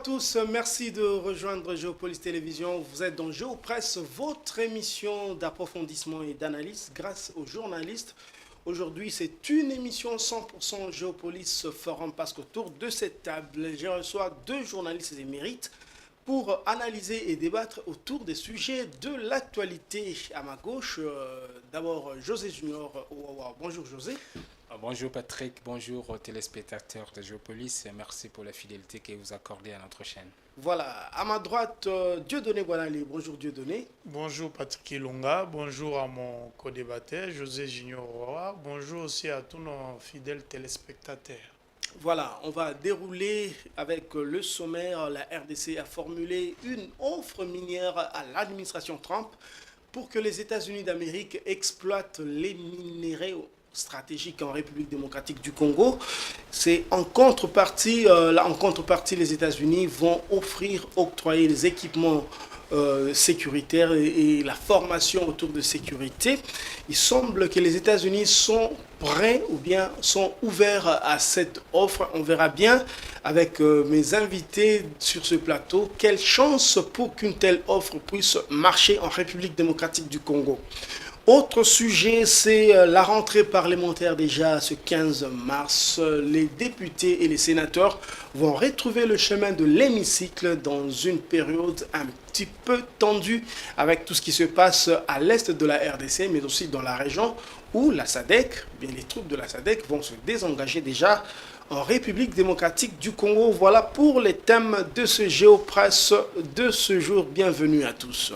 tous, merci de rejoindre Géopolis Télévision. Vous êtes dans Géopresse, votre émission d'approfondissement et d'analyse grâce aux journalistes. Aujourd'hui, c'est une émission 100% Géopolis Forum parce qu'autour de cette table, je reçois deux journalistes émérites pour analyser et débattre autour des sujets de l'actualité. À ma gauche, d'abord José Junior Ouawa. Bonjour José. Bonjour Patrick, bonjour aux téléspectateurs de Géopolis et merci pour la fidélité que vous accordez à notre chaîne. Voilà, à ma droite, Dieudonné Guanali. Bonjour Dieudonné. Bonjour Patrick Ilunga, bonjour à mon co-débatteur José Junior Ouawa, bonjour aussi à tous nos fidèles téléspectateurs. Voilà, on va dérouler avec le sommaire. La RDC a formulé une offre minière à l'administration Trump pour que les États-Unis d'Amérique exploitent les minéraux stratégiques en République démocratique du Congo. C'est en contrepartie, les États-Unis vont octroyer des équipements sécuritaires et la formation autour de sécurité. Il semble que les États-Unis sont prêts ou bien sont ouverts à cette offre. On verra bien avec mes invités sur ce plateau quelle chance pour qu'une telle offre puisse marcher en République démocratique du Congo. Autre sujet, c'est la rentrée parlementaire déjà ce 15 mars. Les députés et les sénateurs vont retrouver le chemin de l'hémicycle dans une période un petit peu tendue avec tout ce qui se passe à l'est de la RDC, mais aussi dans la région où la SADC, bien les troupes de la SADC vont se désengager déjà en République démocratique du Congo. Voilà pour les thèmes de ce Géopresse de ce jour. Bienvenue à tous.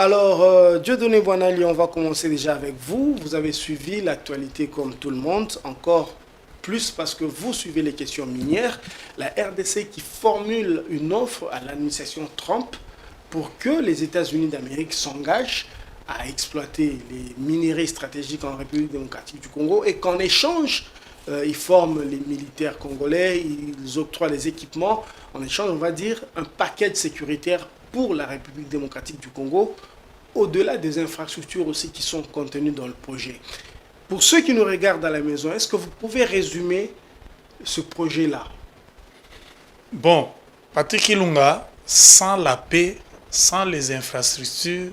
Alors, Dieudonné Guanali, on va commencer déjà avec vous. Vous avez suivi l'actualité comme tout le monde, encore plus parce que vous suivez les questions minières. La RDC qui formule une offre à l'administration Trump pour que les États-Unis d'Amérique s'engagent à exploiter les minerais stratégiques en République démocratique du Congo et qu'en échange, ils forment les militaires congolais, ils octroient les équipements. En échange, on va dire, un paquet sécuritaire pour la République démocratique du Congo, au-delà des infrastructures aussi qui sont contenues dans le projet. Pour ceux qui nous regardent à la maison, est-ce que vous pouvez résumer ce projet-là? Bon, Patrick Ilunga, sans la paix, sans les infrastructures,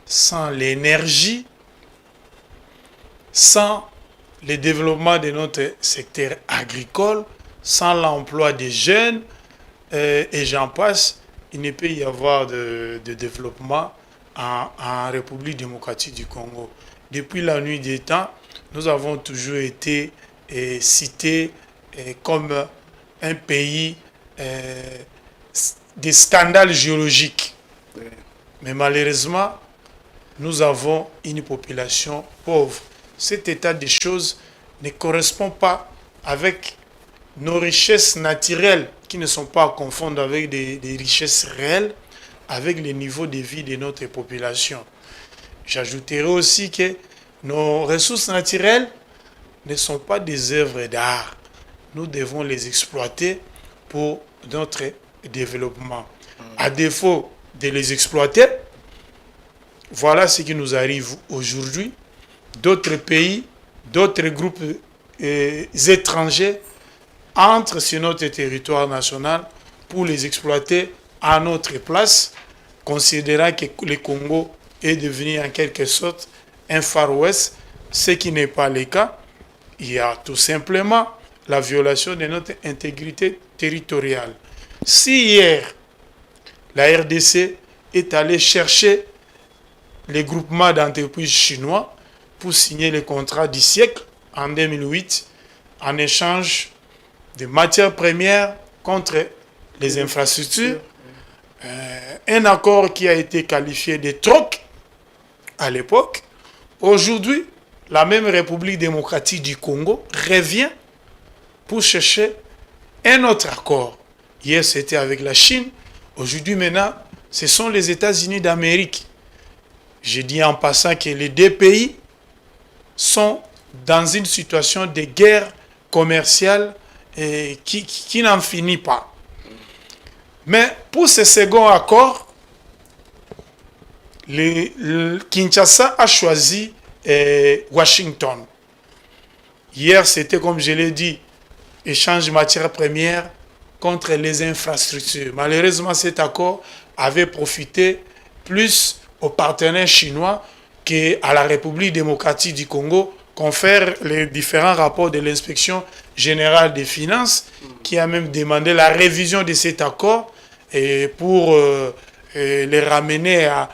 sans l'énergie, sans le développement de notre secteur agricole, sans l'emploi des jeunes, et j'en passe, il ne peut y avoir de développement en République démocratique du Congo. Depuis la nuit des temps, nous avons toujours été cités comme un pays des scandales géologiques. Mais malheureusement, nous avons une population pauvre. Cet état des choses ne correspond pas avec nos richesses naturelles qui ne sont pas à confondre avec des richesses réelles, avec le niveau de vie de notre population. J'ajouterai aussi que nos ressources naturelles ne sont pas des œuvres d'art. Nous devons les exploiter pour notre développement. À défaut de les exploiter, voilà ce qui nous arrive aujourd'hui. D'autres pays, d'autres groupes étrangers entrent sur notre territoire national pour les exploiter à notre place, considérant que le Congo est devenu en quelque sorte un Far West, ce qui n'est pas le cas. Il y a tout simplement la violation de notre intégrité territoriale. Si hier, la RDC est allée chercher les groupements d'entreprises chinois pour signer le contrat du siècle en 2008 en échange de matières premières contre les infrastructures, un accord qui a été qualifié de troc à l'époque. Aujourd'hui, la même République démocratique du Congo revient pour chercher un autre accord. Hier, c'était avec la Chine. Aujourd'hui, maintenant, ce sont les États-Unis d'Amérique. Je dis en passant que les deux pays sont dans une situation de guerre commerciale qui n'en finit pas. Mais pour ce second accord, Kinshasa a choisi Washington. Hier, c'était, comme je l'ai dit, échange matières premières contre les infrastructures. Malheureusement, cet accord avait profité plus aux partenaires chinois qu'à la République démocratique du Congo, confère les différents rapports de l'inspection générale des finances, qui a même demandé la révision de cet accord et pour les ramener à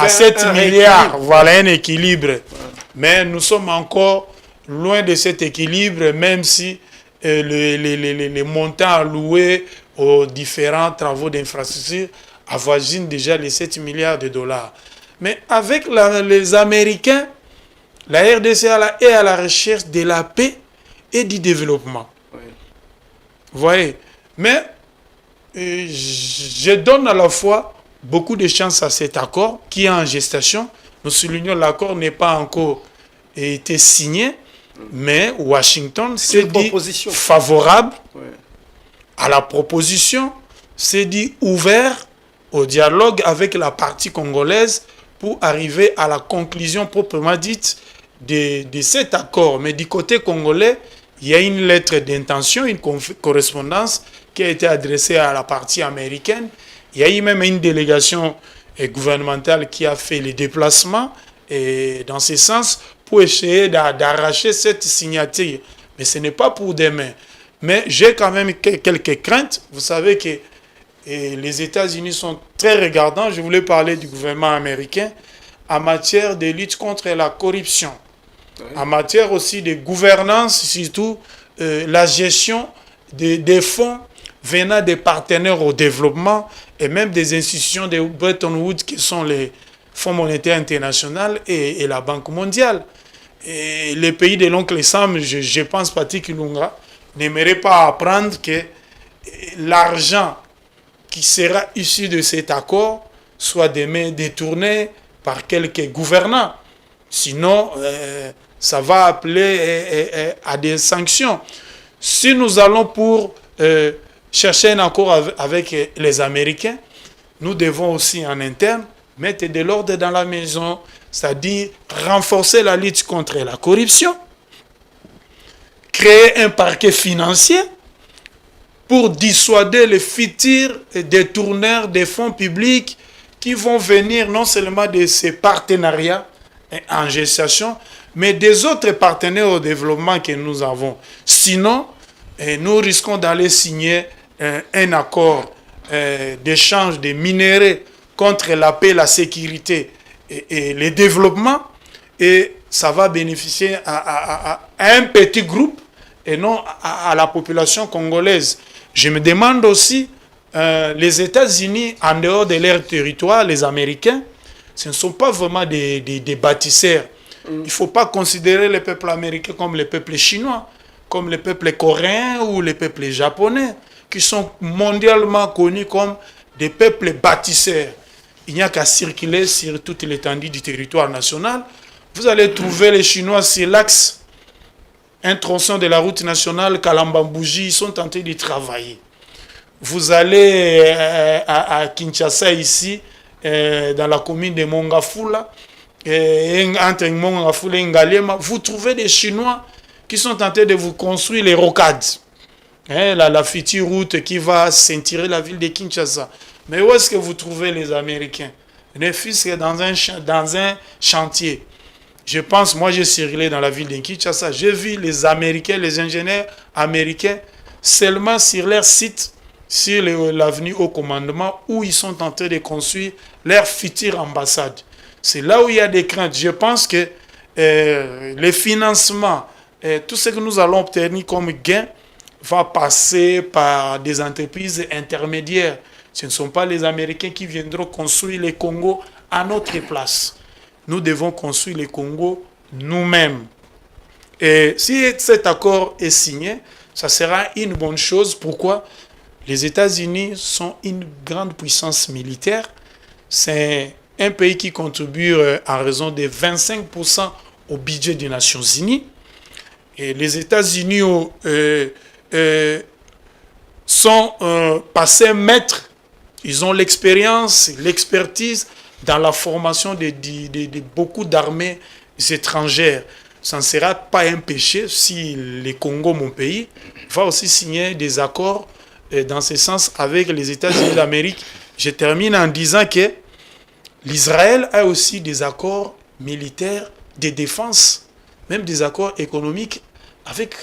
7 milliards, voilà un équilibre. Ouais. Mais nous sommes encore loin de cet équilibre, même si les montants alloués aux différents travaux d'infrastructure avoisinent déjà les 7 milliards de dollars. Mais avec les Américains, la RDC est à la recherche de la paix et du développement. Oui. Vous voyez? Mais je donne à la fois beaucoup de chance à cet accord qui est en gestation. Nous soulignons l'accord n'est pas encore été signé, mais Washington s'est dit favorable à la proposition, s'est dit ouvert au dialogue avec la partie congolaise pour arriver à la conclusion proprement dite de cet accord. Mais du côté congolais, il y a une lettre d'intention, une correspondance qui a été adressée à la partie américaine. Il y a eu même une délégation gouvernementale qui a fait les déplacements et dans ce sens pour essayer d'arracher cette signature. Mais ce n'est pas pour demain. Mais j'ai quand même quelques craintes. Vous savez que les États-Unis sont très regardants. Je voulais parler du gouvernement américain en matière de lutte contre la corruption. Oui. En matière aussi de gouvernance, surtout la gestion des fonds venant des partenaires au développement et même des institutions de Bretton Woods qui sont les Fonds monétaires internationaux et la Banque mondiale. Et les pays de l'oncle Sam, je pense Patrick Lunga, n'aimerait pas apprendre que l'argent qui sera issu de cet accord soit demain détourné par quelques gouvernants. Sinon, ça va appeler à des sanctions. Si nous allons pour chercher un accord avec les Américains, nous devons aussi en interne mettre de l'ordre dans la maison, c'est-à-dire renforcer la lutte contre la corruption, créer un parquet financier pour dissuader les futurs détourneurs des fonds publics qui vont venir non seulement de ces partenariats en gestation, mais des autres partenaires au développement que nous avons. Sinon, nous risquons d'aller signer un accord d'échange de minerais contre la paix, la sécurité et le développement, et ça va bénéficier à un petit groupe et non à la population congolaise. Je me demande aussi, les États-Unis, en dehors de leur territoire, les Américains, ce ne sont pas vraiment des bâtisseurs. Il ne faut pas considérer le peuple américain comme le peuple chinois, comme le peuple coréen ou le peuple japonais, qui sont mondialement connus comme des peuples bâtisseurs. Il n'y a qu'à circuler sur toute l'étendue du territoire national. Vous allez trouver les Chinois sur l'axe, un tronçon de la route nationale, Kalambambouji, ils sont en train de travailler. Vous allez à Kinshasa, ici, dans la commune de Mongafula, entre Mongafula et Ngalema, vous trouvez des Chinois qui sont en train de vous construire les rocades. La future route qui va ceinturer la ville de Kinshasa. Mais où est-ce que vous trouvez les Américains? Ne fût-ce que dans un chantier. Je pense, moi j'ai circulé dans la ville de Kinshasa, j'ai vu les Américains, les ingénieurs américains, seulement sur leur site, sur l'avenue au commandement, où ils sont en train de construire leur future ambassade. C'est là où il y a des craintes. Je pense que les financements, tout ce que nous allons obtenir comme gain, va passer par des entreprises intermédiaires. Ce ne sont pas les Américains qui viendront construire les Congo à notre place. Nous devons construire les Congo nous-mêmes. Et si cet accord est signé, ça sera une bonne chose. Pourquoi? Les États-Unis sont une grande puissance militaire. C'est un pays qui contribue en raison de 25% au budget des Nations Unies. Et les États-Unis sont passés maîtres. Ils ont l'expérience, l'expertise dans la formation de beaucoup d'armées étrangères. Ça ne sera pas un péché si le Congo, mon pays, va aussi signer des accords dans ce sens avec les États-Unis d'Amérique. Je termine en disant que l'Israël a aussi des accords militaires, de défense, même des accords économiques avec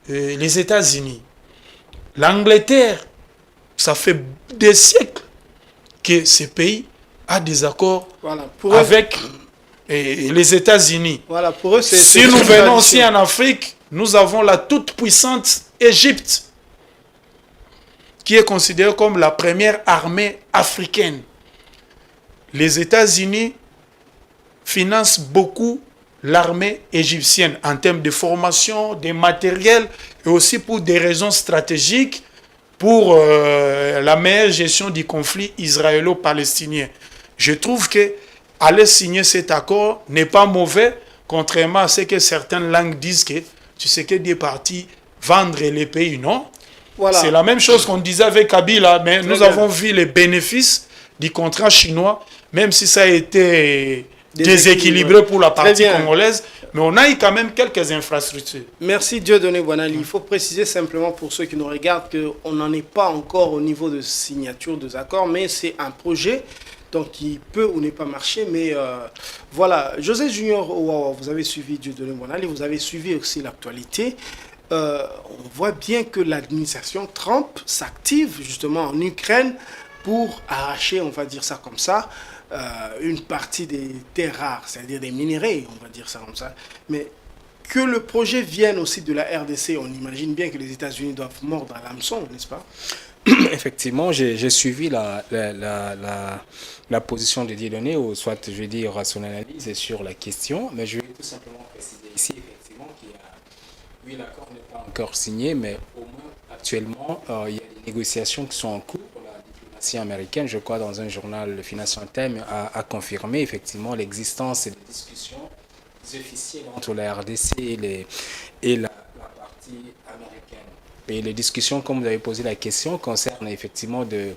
les États-Unis. L'Angleterre, ça fait des siècles que ce pays a des accords avec les États-Unis. Voilà, pour eux, si nous venons aussi en Afrique, nous avons la toute puissante Égypte, qui est considérée comme la première armée africaine. Les États-Unis financent beaucoup l'armée égyptienne en termes de formation, de matériel et aussi pour des raisons stratégiques pour la meilleure gestion du conflit israélo-palestinien. Je trouve que aller signer cet accord n'est pas mauvais, contrairement à ce que certaines langues disent que Tshisekedi est parti vendre les pays, non? Voilà. C'est la même chose qu'on disait avec Kabila, mais nous avons vu les bénéfices du contrat chinois, même si ça a été déséquilibré pour la partie congolaise, mais on a eu quand même quelques infrastructures. Merci Dieudonné Boinali. Il faut préciser simplement pour ceux qui nous regardent qu'on n'en est pas encore au niveau de signature des accords, mais c'est un projet donc qui peut ou n'est pas marcher, mais voilà. José Junior, vous avez suivi Dieudonné Boinali, vous avez suivi aussi l'actualité. On voit bien que l'administration Trump s'active justement en Ukraine pour arracher, on va dire ça comme ça, une partie des terres rares, c'est-à-dire des minerais, on va dire ça comme ça. Mais que le projet vienne aussi de la RDC, on imagine bien que les États-Unis doivent mordre à l'hameçon, n'est-ce pas? Effectivement, j'ai suivi la position de Dieudonné, ou soit je vais dire son analyse sur la question, mais je vais tout simplement préciser ici effectivement qu'il y a, oui, l'accord n'est pas encore signé, mais au moins actuellement, il y a des négociations qui sont en cours. La diplomatie américaine, je crois, dans un journal, le Financial Times, a confirmé effectivement l'existence et des discussions officielles entre la RDC et la partie américaine. Et les discussions, comme vous avez posé la question, concernent effectivement de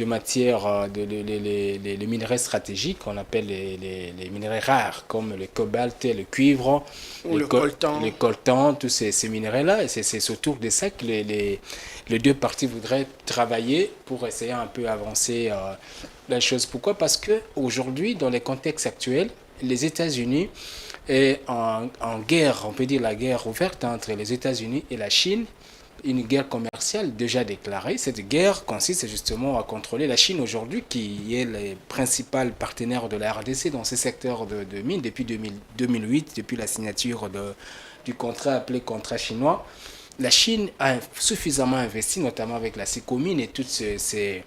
matières, les minerais stratégiques qu'on appelle les minerais rares, comme le cobalt, le cuivre, le coltan, tous ces minerais-là. C'est autour de ça que les deux parties voudraient travailler pour essayer un peu avancer la chose. Pourquoi? Parce qu'aujourd'hui, dans les contextes actuels, les États-Unis est en guerre, on peut dire la guerre ouverte entre les États-Unis et la Chine, une guerre commerciale déjà déclarée. Cette guerre consiste justement à contrôler la Chine aujourd'hui, qui est le principal partenaire de la RDC dans ce secteur de mines depuis 2008, depuis la signature du contrat appelé contrat chinois. La Chine a suffisamment investi, notamment avec la Sécomine et toutes ces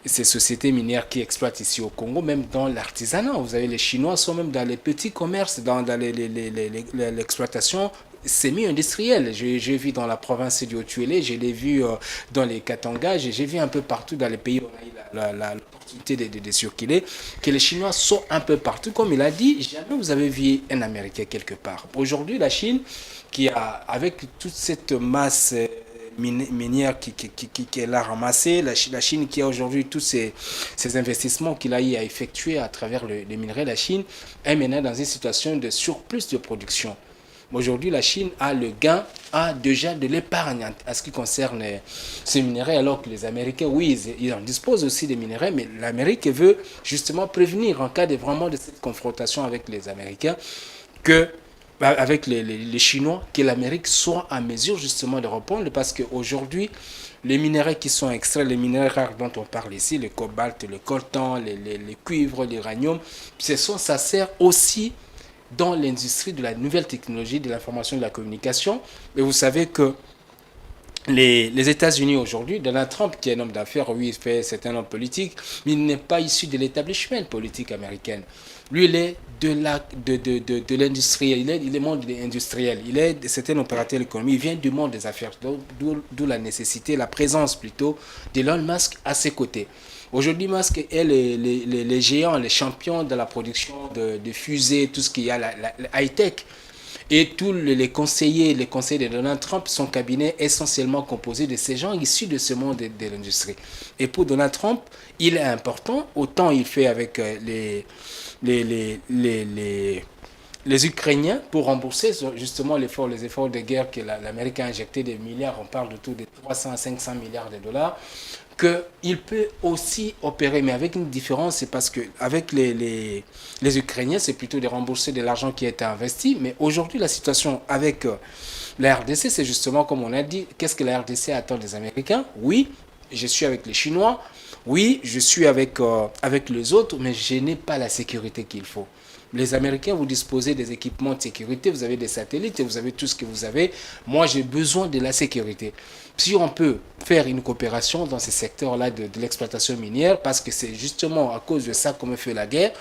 sociétés minières qui exploitent ici au Congo, même dans l'artisanat. Vous savez, les Chinois sont même dans les petits commerces, dans l'exploitation semi-industrielle. J'ai vu dans la province du Haut-Tuélé, je l'ai vu dans les Katanga, j'ai vu un peu partout dans les pays où on a eu l'opportunité de circuler, que les Chinois sont un peu partout. Comme il a dit, jamais vous avez vu un Américain quelque part. Aujourd'hui, la Chine, qui a, avec toute cette masse minière qu'elle a ramassée, la Chine qui a aujourd'hui tous ces investissements qu'il a eu à effectuer à travers les minerais, la Chine est maintenant dans une situation de surplus de production. Aujourd'hui, la Chine a le gain, a déjà de l'épargne à ce qui concerne ces minerais, alors que les Américains, oui, ils en disposent aussi des minerais, mais l'Amérique veut justement prévenir en cas de cette confrontation avec les Américains, avec les Chinois, que l'Amérique soit en mesure justement de répondre, parce qu'aujourd'hui, les minerais qui sont extraits, les minerais rares dont on parle ici, le cobalt, le coltan, les cuivres, l'uranium, ça sert aussi dans l'industrie de la nouvelle technologie, de l'information et de la communication. Et vous savez que les États-Unis aujourd'hui, Donald Trump, qui est un homme d'affaires, oui, c'est un homme politique, mais il n'est pas issu de l'établissement politique américain. Lui, il est de l'industriel, il est monde industriel, c'est un opérateur économique, il vient du monde des affaires, d'où la nécessité, la présence plutôt d'Elon Musk à ses côtés. Aujourd'hui, Musk est les géants, les champions de la production de fusées, tout ce qu'il y a, la high-tech. Et tous les conseillers de Donald Trump, son cabinet est essentiellement composé de ces gens issus de ce monde de l'industrie. Et pour Donald Trump, il est important, autant il fait avec les Ukrainiens pour rembourser justement les efforts de guerre que l'Amérique a injecté des milliards, on parle de tout de 300 à 500 milliards de dollars, qu'il peut aussi opérer, mais avec une différence, c'est parce qu'avec les Ukrainiens, c'est plutôt de rembourser de l'argent qui a été investi, mais aujourd'hui, la situation avec la RDC, c'est justement comme on a dit, qu'est-ce que la RDC attend des Américains? Oui, je suis avec les Chinois, oui, je suis avec les autres, mais je n'ai pas la sécurité qu'il faut. Les Américains, vous disposez des équipements de sécurité, vous avez des satellites, vous avez tout ce que vous avez. Moi, j'ai besoin de la sécurité. Si on peut faire une coopération dans ces secteurs-là de l'exploitation minière, parce que c'est justement à cause de ça qu'on me fait la guerre,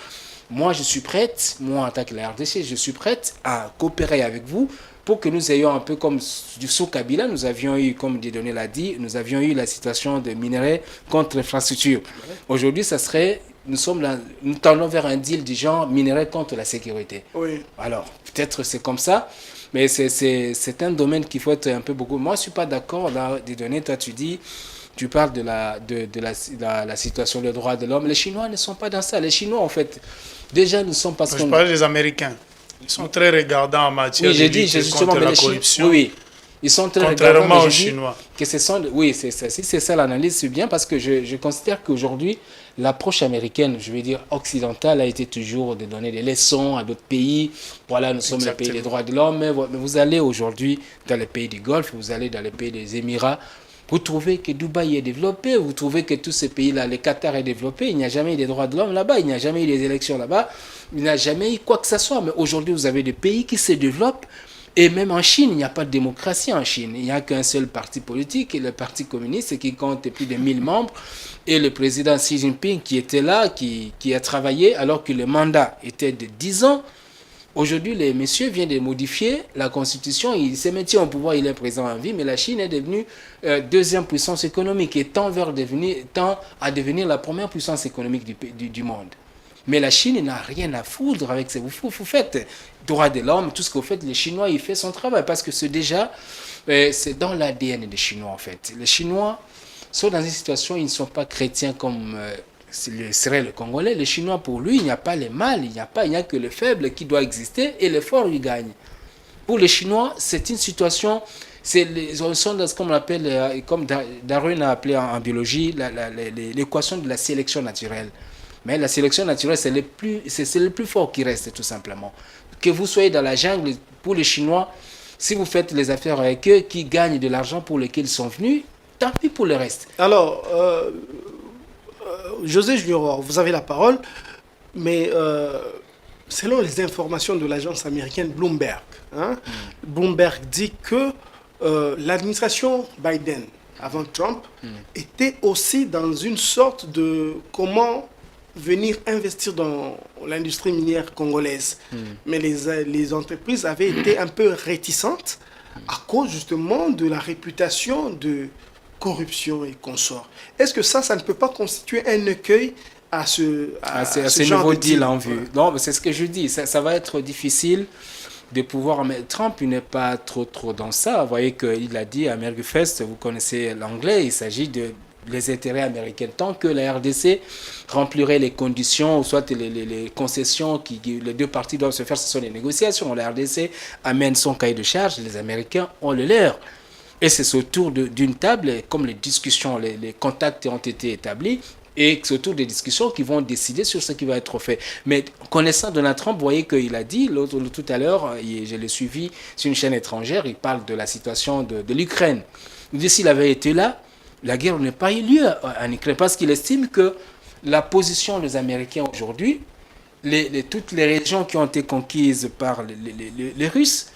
moi, je suis prête, moi en tant que la RDC, je suis prête à coopérer avec vous pour que nous ayons un peu comme sous Kabila, nous avions eu, comme Dieudonné l'a dit, nous avions eu la situation de minerais contre infrastructure. Aujourd'hui, ça serait, nous tendons vers un deal du genre minerais contre la sécurité. Oui. Alors, peut-être c'est comme ça, mais c'est un domaine qu'il faut être un peu beaucoup. Moi, je ne suis pas d'accord, Dieudonné, toi tu parles de la situation des droits de l'homme. Les Chinois ne sont pas dans ça. Les Chinois, en fait, déjà, nous sommes pas... Je parle des Américains. Ils sont très regardants en matière de lutte contre la corruption. Oui, ils sont très contrairement aux Chinois. Oui, c'est ça. Si c'est ça l'analyse, c'est bien parce que je considère qu'aujourd'hui, l'approche américaine, je veux dire occidentale, a été toujours de donner des leçons à d'autres pays. Voilà, nous sommes le pays des droits de l'homme, mais vous allez aujourd'hui dans les pays du Golfe, vous allez dans les pays des Émirats, vous trouvez que Dubaï est développé, vous trouvez que tous ces pays-là, le Qatar est développé, il n'y a jamais eu des droits de l'homme là-bas, il n'y a jamais eu des élections là-bas, il n'y a jamais eu quoi que ce soit. Mais aujourd'hui, vous avez des pays qui se développent, et même en Chine, il n'y a pas de démocratie en Chine. Il n'y a qu'un seul parti politique, et le Parti communiste, qui compte plus de 1000 membres, et le président Xi Jinping qui était là, qui a travaillé, alors que le mandat était de 10 ans. Aujourd'hui, les messieurs viennent de modifier la constitution. Il s'est maintenu au pouvoir, il est présent en vie, mais la Chine est devenue deuxième puissance économique et tend à devenir la première puissance économique du monde. Mais la Chine n'a rien à foutre avec ça. Vous faites droit de l'homme, tout ce que vous faites, les Chinois, ils font son travail parce que c'est déjà, c'est dans l'ADN des Chinois en fait. Les Chinois sont dans une situation, ils ne sont pas chrétiens comme... serait le Congolais. Les Chinois, pour lui, il n'y a pas les mâles, il n'y a que le faible qui doit exister et le fort, il gagne. Pour les Chinois, c'est une situation, ils sont dans ce qu'on appelle, comme Darwin a appelé en biologie, l'équation de la sélection naturelle. Mais la sélection naturelle, c'est le plus fort qui reste, tout simplement. Que vous soyez dans la jungle, pour les Chinois, si vous faites les affaires avec eux, qui gagnent de l'argent pour lequel ils sont venus, tant pis pour le reste. Alors, José Junior, vous avez la parole, mais selon les informations de l'agence américaine Bloomberg, Bloomberg dit que l'administration Biden, avant Trump, était aussi dans une sorte de comment venir investir dans l'industrie minière congolaise. Mais les entreprises avaient été un peu réticentes à cause justement de la réputation de corruption et consorts. Est-ce que ça ne peut pas constituer un écueil à ce nouveau deal en vue? Non, c'est ce que je dis. Ça va être difficile de pouvoir... Mais Trump, il n'est pas trop dans ça. Vous voyez qu'il a dit à Mergufest, vous connaissez l'anglais, il s'agit de les intérêts américains. Tant que la RDC remplirait les conditions, ou soit les concessions que les deux parties doivent se faire, ce sont les négociations. La RDC amène son cahier de charges, les Américains ont le leur. Et c'est autour d'une table, comme les discussions, les contacts ont été établis, et c'est autour des discussions qui vont décider sur ce qui va être fait. Mais connaissant Donald Trump, vous voyez qu'il a dit, tout à l'heure, je l'ai suivi sur une chaîne étrangère, il parle de la situation de l'Ukraine. Il dit s'il avait été là, la guerre n'aurait pas eu lieu en Ukraine, parce qu'il estime que la position des Américains aujourd'hui, toutes les régions qui ont été conquises par les Russes,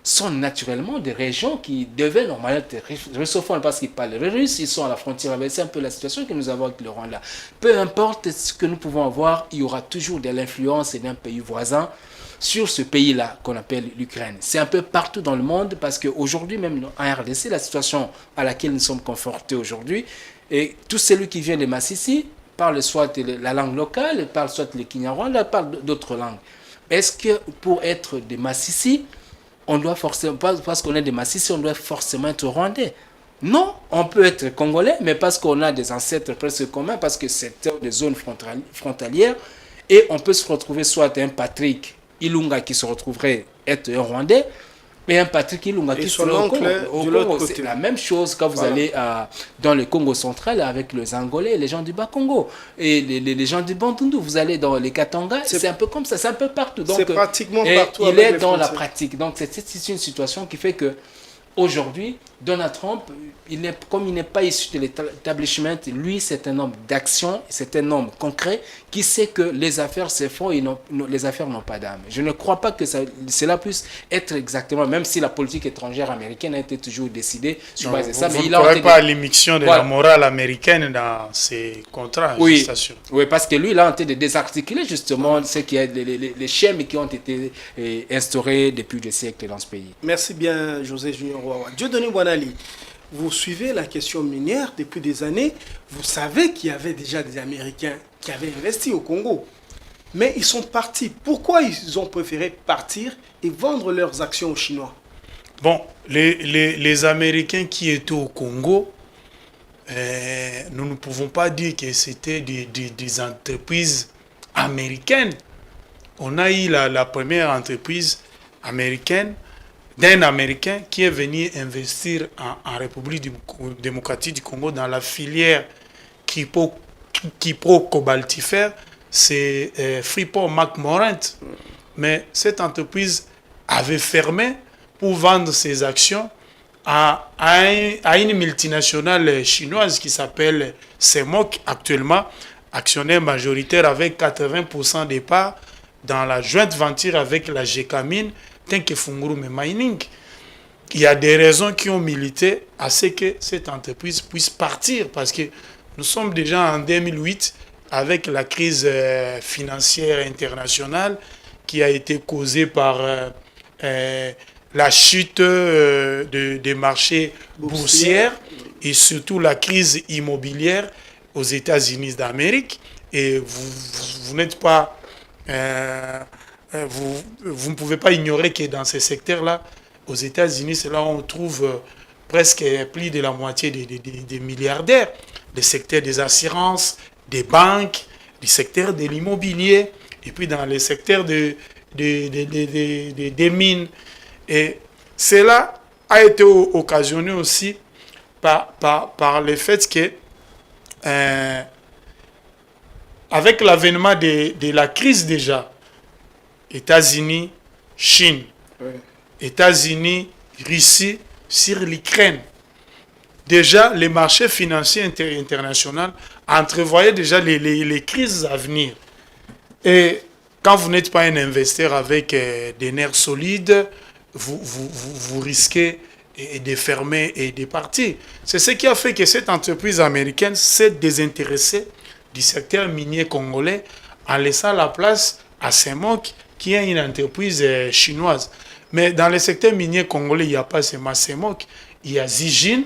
sont naturellement des régions qui devaient normalement être russophones parce qu'ils parlent russe, ils sont à la frontière avec, c'est un peu la situation que nous avons avec le Rwanda. Peu importe ce que nous pouvons avoir, il y aura toujours de l'influence d'un pays voisin sur ce pays-là qu'on appelle l'Ukraine. C'est un peu partout dans le monde parce qu'aujourd'hui, même en RDC, la situation à laquelle nous sommes confortés aujourd'hui, et tout celui qui vient de Massissi parle soit la langue locale, parle soit le Kinyarwanda, parle d'autres langues. Est-ce que pour être de Massissi, on doit forcément, parce qu'on est des Massissi, on doit forcément être rwandais? Non, on peut être congolais, mais parce qu'on a des ancêtres presque communs, parce que c'est des zones frontalières, et on peut se retrouver soit un Patrick Ilunga qui se retrouverait être un Rwandais, et un Patrick Ilunga qui serait au Congo. C'est la même chose quand vous allez dans le Congo central avec les Angolais, les gens du Bas-Congo. Et les gens du Bandundu, vous allez dans les Katanga, c'est un peu comme ça, c'est un peu partout. C'est pratiquement partout. Il est dans la pratique. Donc c'est une situation qui fait que aujourd'hui, Donald Trump, comme il n'est pas issu de l'établissement, lui, c'est un homme d'action, c'est un homme concret qui sait que les affaires se font et les affaires n'ont pas d'âme. Je ne crois pas que cela puisse être exactement, même si la politique étrangère américaine a été toujours décidée sur base de ça. Mais il n'a pas l'émission de la morale américaine dans ses contrats. Oui, oui, parce que lui, il a en train de désarticuler justement ce qui est les schèmes qui ont été instaurés depuis des siècles dans ce pays. Merci bien, José Junior Wawa. Dieudonné Wanali, vous suivez la question minière depuis des années. Vous savez qu'il y avait déjà des Américains qui avaient investi au Congo. Mais ils sont partis. Pourquoi ils ont préféré partir et vendre leurs actions aux Chinois? Bon, les Américains qui étaient au Congo, nous ne pouvons pas dire que c'était des entreprises américaines. On a eu la première entreprise américaine d'un Américain qui est venu investir en République démocratique du Congo dans la filière Kyprocobaltifère, c'est Freeport-McMoRan. Mais cette entreprise avait fermé pour vendre ses actions à une multinationale chinoise qui s'appelle CEMOC, actuellement actionnaire majoritaire avec 80% des parts dans la jointe venture avec la Gécamine, Tenke-Fungurume Mining. Il y a des raisons qui ont milité à ce que cette entreprise puisse partir, parce que nous sommes déjà en 2008 avec la crise financière internationale qui a été causée par la chute des marchés boursiers et surtout la crise immobilière aux États-Unis d'Amérique. Et vous n'êtes pas... vous ne pouvez pas ignorer que dans ces secteurs-là, aux États-Unis, c'est là où on trouve presque plus de la moitié des milliardaires, des secteurs des assurances, des banques, du secteur de l'immobilier, et puis dans les secteurs des mines. Et cela a été occasionné aussi par le fait que, avec l'avènement de la crise déjà, États-Unis, Chine, États-Unis, Russie, sur l'Ukraine. Déjà, les marchés financiers internationaux entrevoyaient déjà les crises à venir. Et quand vous n'êtes pas un investisseur avec des nerfs solides, vous risquez de fermer et de partir. C'est ce qui a fait que cette entreprise américaine s'est désintéressée du secteur minier congolais en laissant la place à CEMOC, qui est une entreprise chinoise. Mais dans le secteur minier congolais, il n'y a pas seulement CEMOC, il y a Zijin,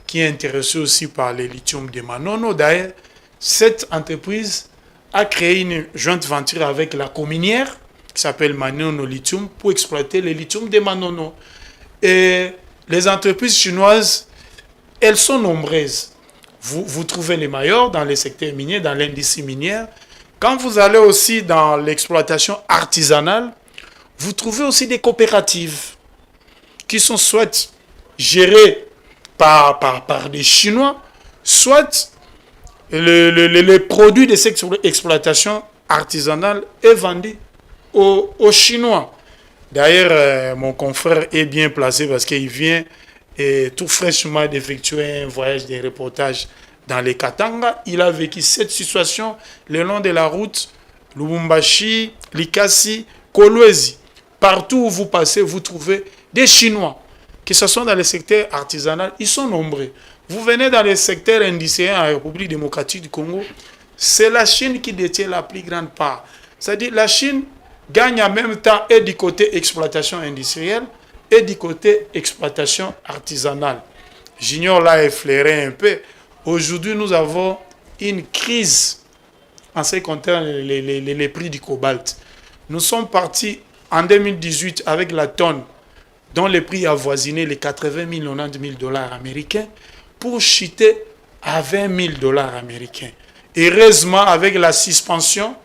qui est intéressé aussi par le lithium de Manono. D'ailleurs, cette entreprise a créé une jointe venture avec la cominière, qui s'appelle Manono Lithium, pour exploiter le lithium de Manono. Et les entreprises chinoises, elles sont nombreuses. Vous trouvez les meilleures dans les secteurs miniers, dans l'industrie minière. Quand vous allez aussi dans l'exploitation artisanale, vous trouvez aussi des coopératives qui sont soit gérées par des Chinois, soit les produits de cette exploitation artisanale est vendu aux Chinois. D'ailleurs, mon confrère est bien placé parce qu'il vient tout fraîchement d'effectuer un voyage de reportage dans les Katanga. Il a vécu cette situation le long de la route Lubumbashi, Likasi, Kolwezi. Partout où vous passez, vous trouvez des Chinois. Que ce soit dans le secteur artisanal, ils sont nombreux. Vous venez dans le secteur industriel en République démocratique du Congo, c'est la Chine qui détient la plus grande part. C'est-à-dire la Chine gagne en même temps et du côté exploitation industrielle et du côté exploitation artisanale. J'ignore là effleurer un peu. Aujourd'hui, nous avons une crise en ce qui concerne les prix du cobalt. Nous sommes partis en 2018 avec la tonne dont le prix avoisinait les 80 000, 90 000 dollars américains pour chuter à 20 000 dollars américains. Heureusement, avec la suspension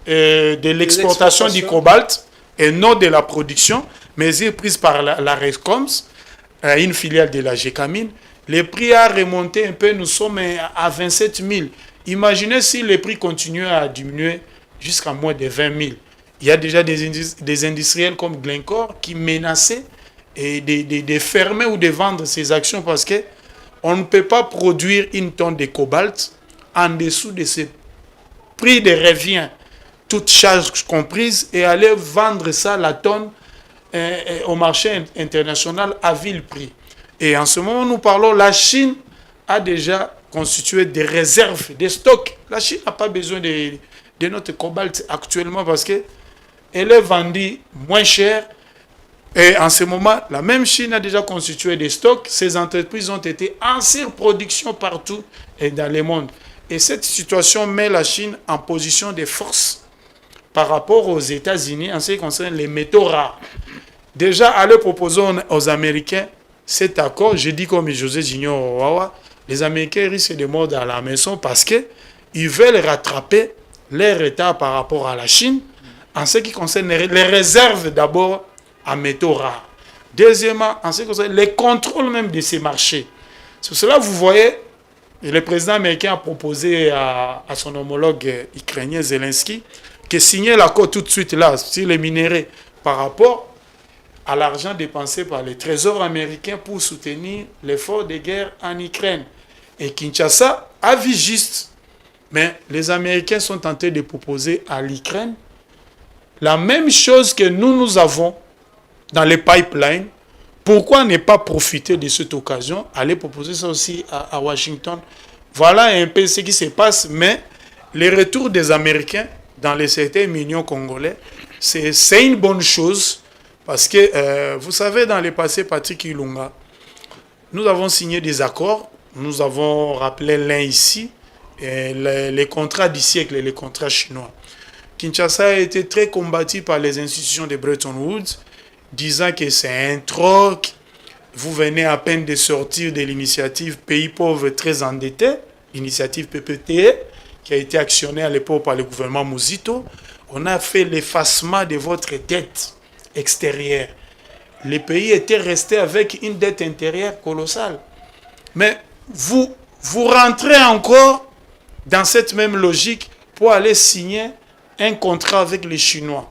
de l'exportation du cobalt, et non de la production, mais est prise par la RESCOMS, une filiale de la GECAMINE. Le prix a remonté un peu, nous sommes à 27 000. Imaginez si les prix continuaient à diminuer jusqu'à moins de 20 000. Il y a déjà des industriels comme Glencore qui menaçaient de fermer ou de vendre ces actions parce qu'on ne peut pas produire une tonne de cobalt en dessous de ce prix de revient, toutes charges comprises, et aller vendre ça, la tonne, au marché international à vil prix. Et en ce moment, nous parlons, la Chine a déjà constitué des réserves, des stocks. La Chine n'a pas besoin de notre cobalt actuellement parce qu'elle est vendue moins cher. Et en ce moment, la même Chine a déjà constitué des stocks. Ces entreprises ont été en surproduction partout et dans le monde. Et cette situation met la Chine en position de force par rapport aux États-Unis en ce qui concerne les métaux rares. Déjà, aller proposer aux Américains cet accord, j'ai dit comme José Junior Wawa, les Américains risquent de mordre à la maison parce qu'ils veulent rattraper leur retard par rapport à la Chine en ce qui concerne les réserves d'abord en métaux rares. Deuxièmement, en ce qui concerne les contrôles même de ces marchés. Sur cela, vous voyez, le président américain a proposé à son homologue ukrainien Zelensky de signer l'accord tout de suite là sur les minéraux par rapport à l'argent dépensé par les trésors américains pour soutenir l'effort de guerre en Ukraine. Et Kinshasa a vu juste. Mais les Américains sont tentés de proposer à l'Ukraine la même chose que nous avons dans les pipelines. Pourquoi ne pas profiter de cette occasion, aller proposer ça aussi à Washington? Voilà un peu ce qui se passe, mais les retours des Américains dans les certains millions congolais, c'est une bonne chose. Parce que, vous savez, dans le passé, Patrick Ilunga, nous avons signé des accords. Nous avons rappelé l'un ici, les contrats du siècle et les contrats chinois. Kinshasa a été très combattu par les institutions de Bretton Woods, disant que c'est un troc. Vous venez à peine de sortir de l'initiative Pays pauvres très endettés, l'initiative PPTE, qui a été actionnée à l'époque par le gouvernement Mouzito. On a fait l'effacement de votre dette extérieure. Les pays étaient restés avec une dette intérieure colossale. Mais vous rentrez encore dans cette même logique pour aller signer un contrat avec les Chinois.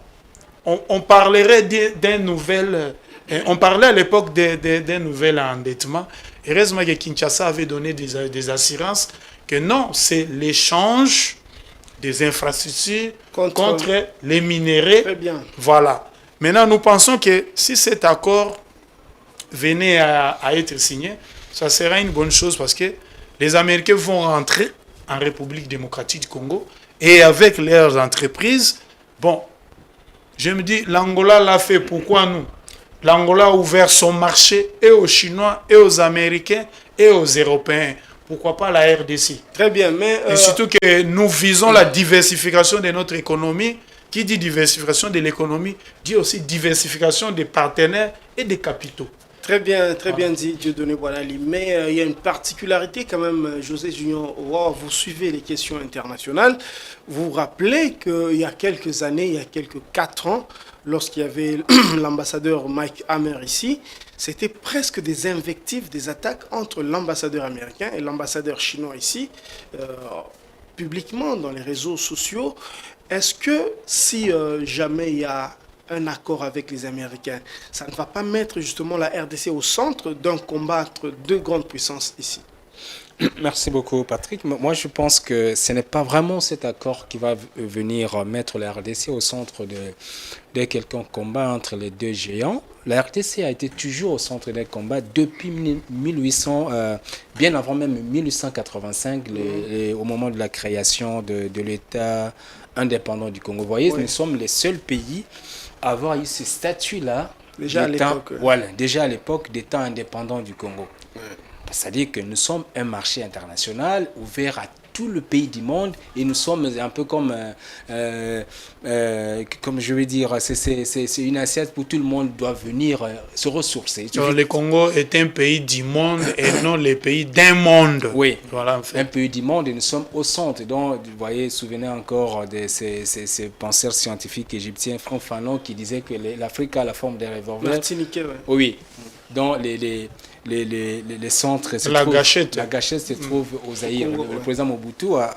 On parlerait d'un nouvel... On parlait à l'époque d'un nouvel endettement. Heureusement que Kinshasa avait donné des assurances que non, c'est l'échange des infrastructures contre les minéraux. Très bien. Voilà. Maintenant, nous pensons que si cet accord venait à être signé, ça serait une bonne chose parce que les Américains vont rentrer en République démocratique du Congo et avec leurs entreprises, bon, je me dis, l'Angola l'a fait, pourquoi nous? L'Angola a ouvert son marché et aux Chinois, et aux Américains, et aux Européens. Pourquoi pas la RDC? Très bien, mais... Et surtout que nous visons la diversification de notre économie. Qui dit diversification de l'économie, dit aussi diversification des partenaires et des capitaux. Très bien dit Dieudonné Boinali. Mais il y a une particularité quand même, José Junior Owa, vous suivez les questions internationales. Vous vous rappelez qu'il y a quelques années, il y a quelques 4 ans, lorsqu'il y avait l'ambassadeur Mike Hammer ici, c'était presque des invectives, des attaques entre l'ambassadeur américain et l'ambassadeur chinois ici, publiquement dans les réseaux sociaux. Est-ce que si jamais il y a un accord avec les Américains, ça ne va pas mettre justement la RDC au centre d'un combat entre deux grandes puissances ici? Merci beaucoup, Patrick. Moi, je pense que ce n'est pas vraiment cet accord qui va venir mettre la RDC au centre de quelqu'un combat entre les deux géants. La RDC a été toujours au centre des combats depuis 1800, bien avant même 1885, au moment de la création de l'État indépendant du Congo. Vous voyez, oui. Nous sommes les seuls pays à avoir eu ce statut-là. Déjà à l'époque. Voilà, déjà à l'époque d'État indépendant du Congo. Ouais. C'est-à-dire que nous sommes un marché international ouvert à tout le pays du monde et nous sommes un peu comme je vais dire, c'est une assiette où tout le monde doit venir se ressourcer. Donc, le Congo est un pays du monde et non le pays d'un monde. Oui, voilà, en fait. Un pays du monde et nous sommes au centre. Donc, vous voyez, souvenez encore de ces penseurs scientifiques égyptiens, Franck Fanon, qui disait que l'Afrique a la forme d'un revolver. Martiniquais, ouais. Oui, donc les centres la gâchette se trouve au Zaïre. Le président Mobutu a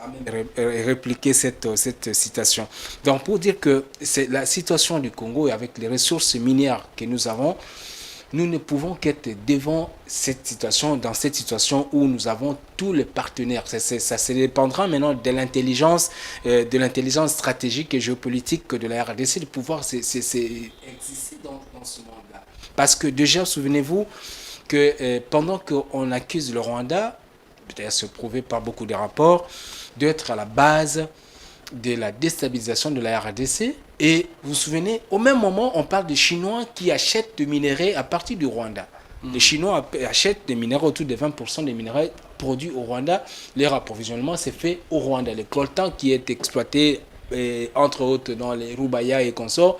répliqué cette citation. Donc pour dire que c'est la situation du Congo et avec les ressources minières que nous avons, nous ne pouvons qu'être devant cette situation, dans cette situation où nous avons tous les partenaires. Ça se dépendra maintenant de l'intelligence stratégique et géopolitique de la RDC de pouvoir exister dans ce monde-là. Parce que déjà, souvenez-vous que pendant qu'on accuse le Rwanda, peut-être se prouvé par beaucoup de rapports, d'être à la base de la déstabilisation de la RDC, et vous vous souvenez, au même moment, on parle des Chinois qui achètent des minerais à partir du Rwanda. Les Chinois achètent des minerais, autour de 20% des minerais produits au Rwanda. Leur approvisionnement s'est fait au Rwanda. Le coltan qui est exploité, entre autres, dans les Rubaya et consorts,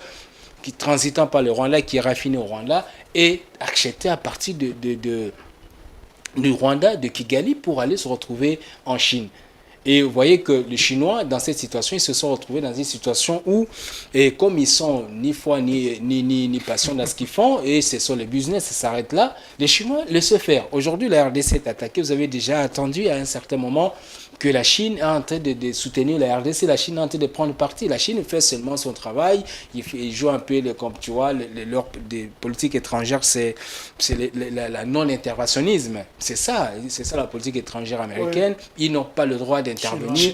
qui transitant par le Rwanda, qui est raffiné au Rwanda, et acheté à partir du Rwanda, de Kigali, pour aller se retrouver en Chine. Et vous voyez que les Chinois, dans cette situation, ils se sont retrouvés dans une situation où, et comme ils sont ni foi ni passion dans ce qu'ils font, et c'est sur le business, ça s'arrête là, les Chinois laissent faire. Aujourd'hui, la RDC est attaquée. Vous avez déjà attendu à un certain moment que la Chine est en train de soutenir la RDC, la Chine est en train de prendre parti. La Chine fait seulement son travail, il joue un peu, comme tu vois, leur politique étrangère, c'est la non-interventionnisme. C'est ça la politique étrangère américaine. Ouais. Ils n'ont pas le droit d'intervenir.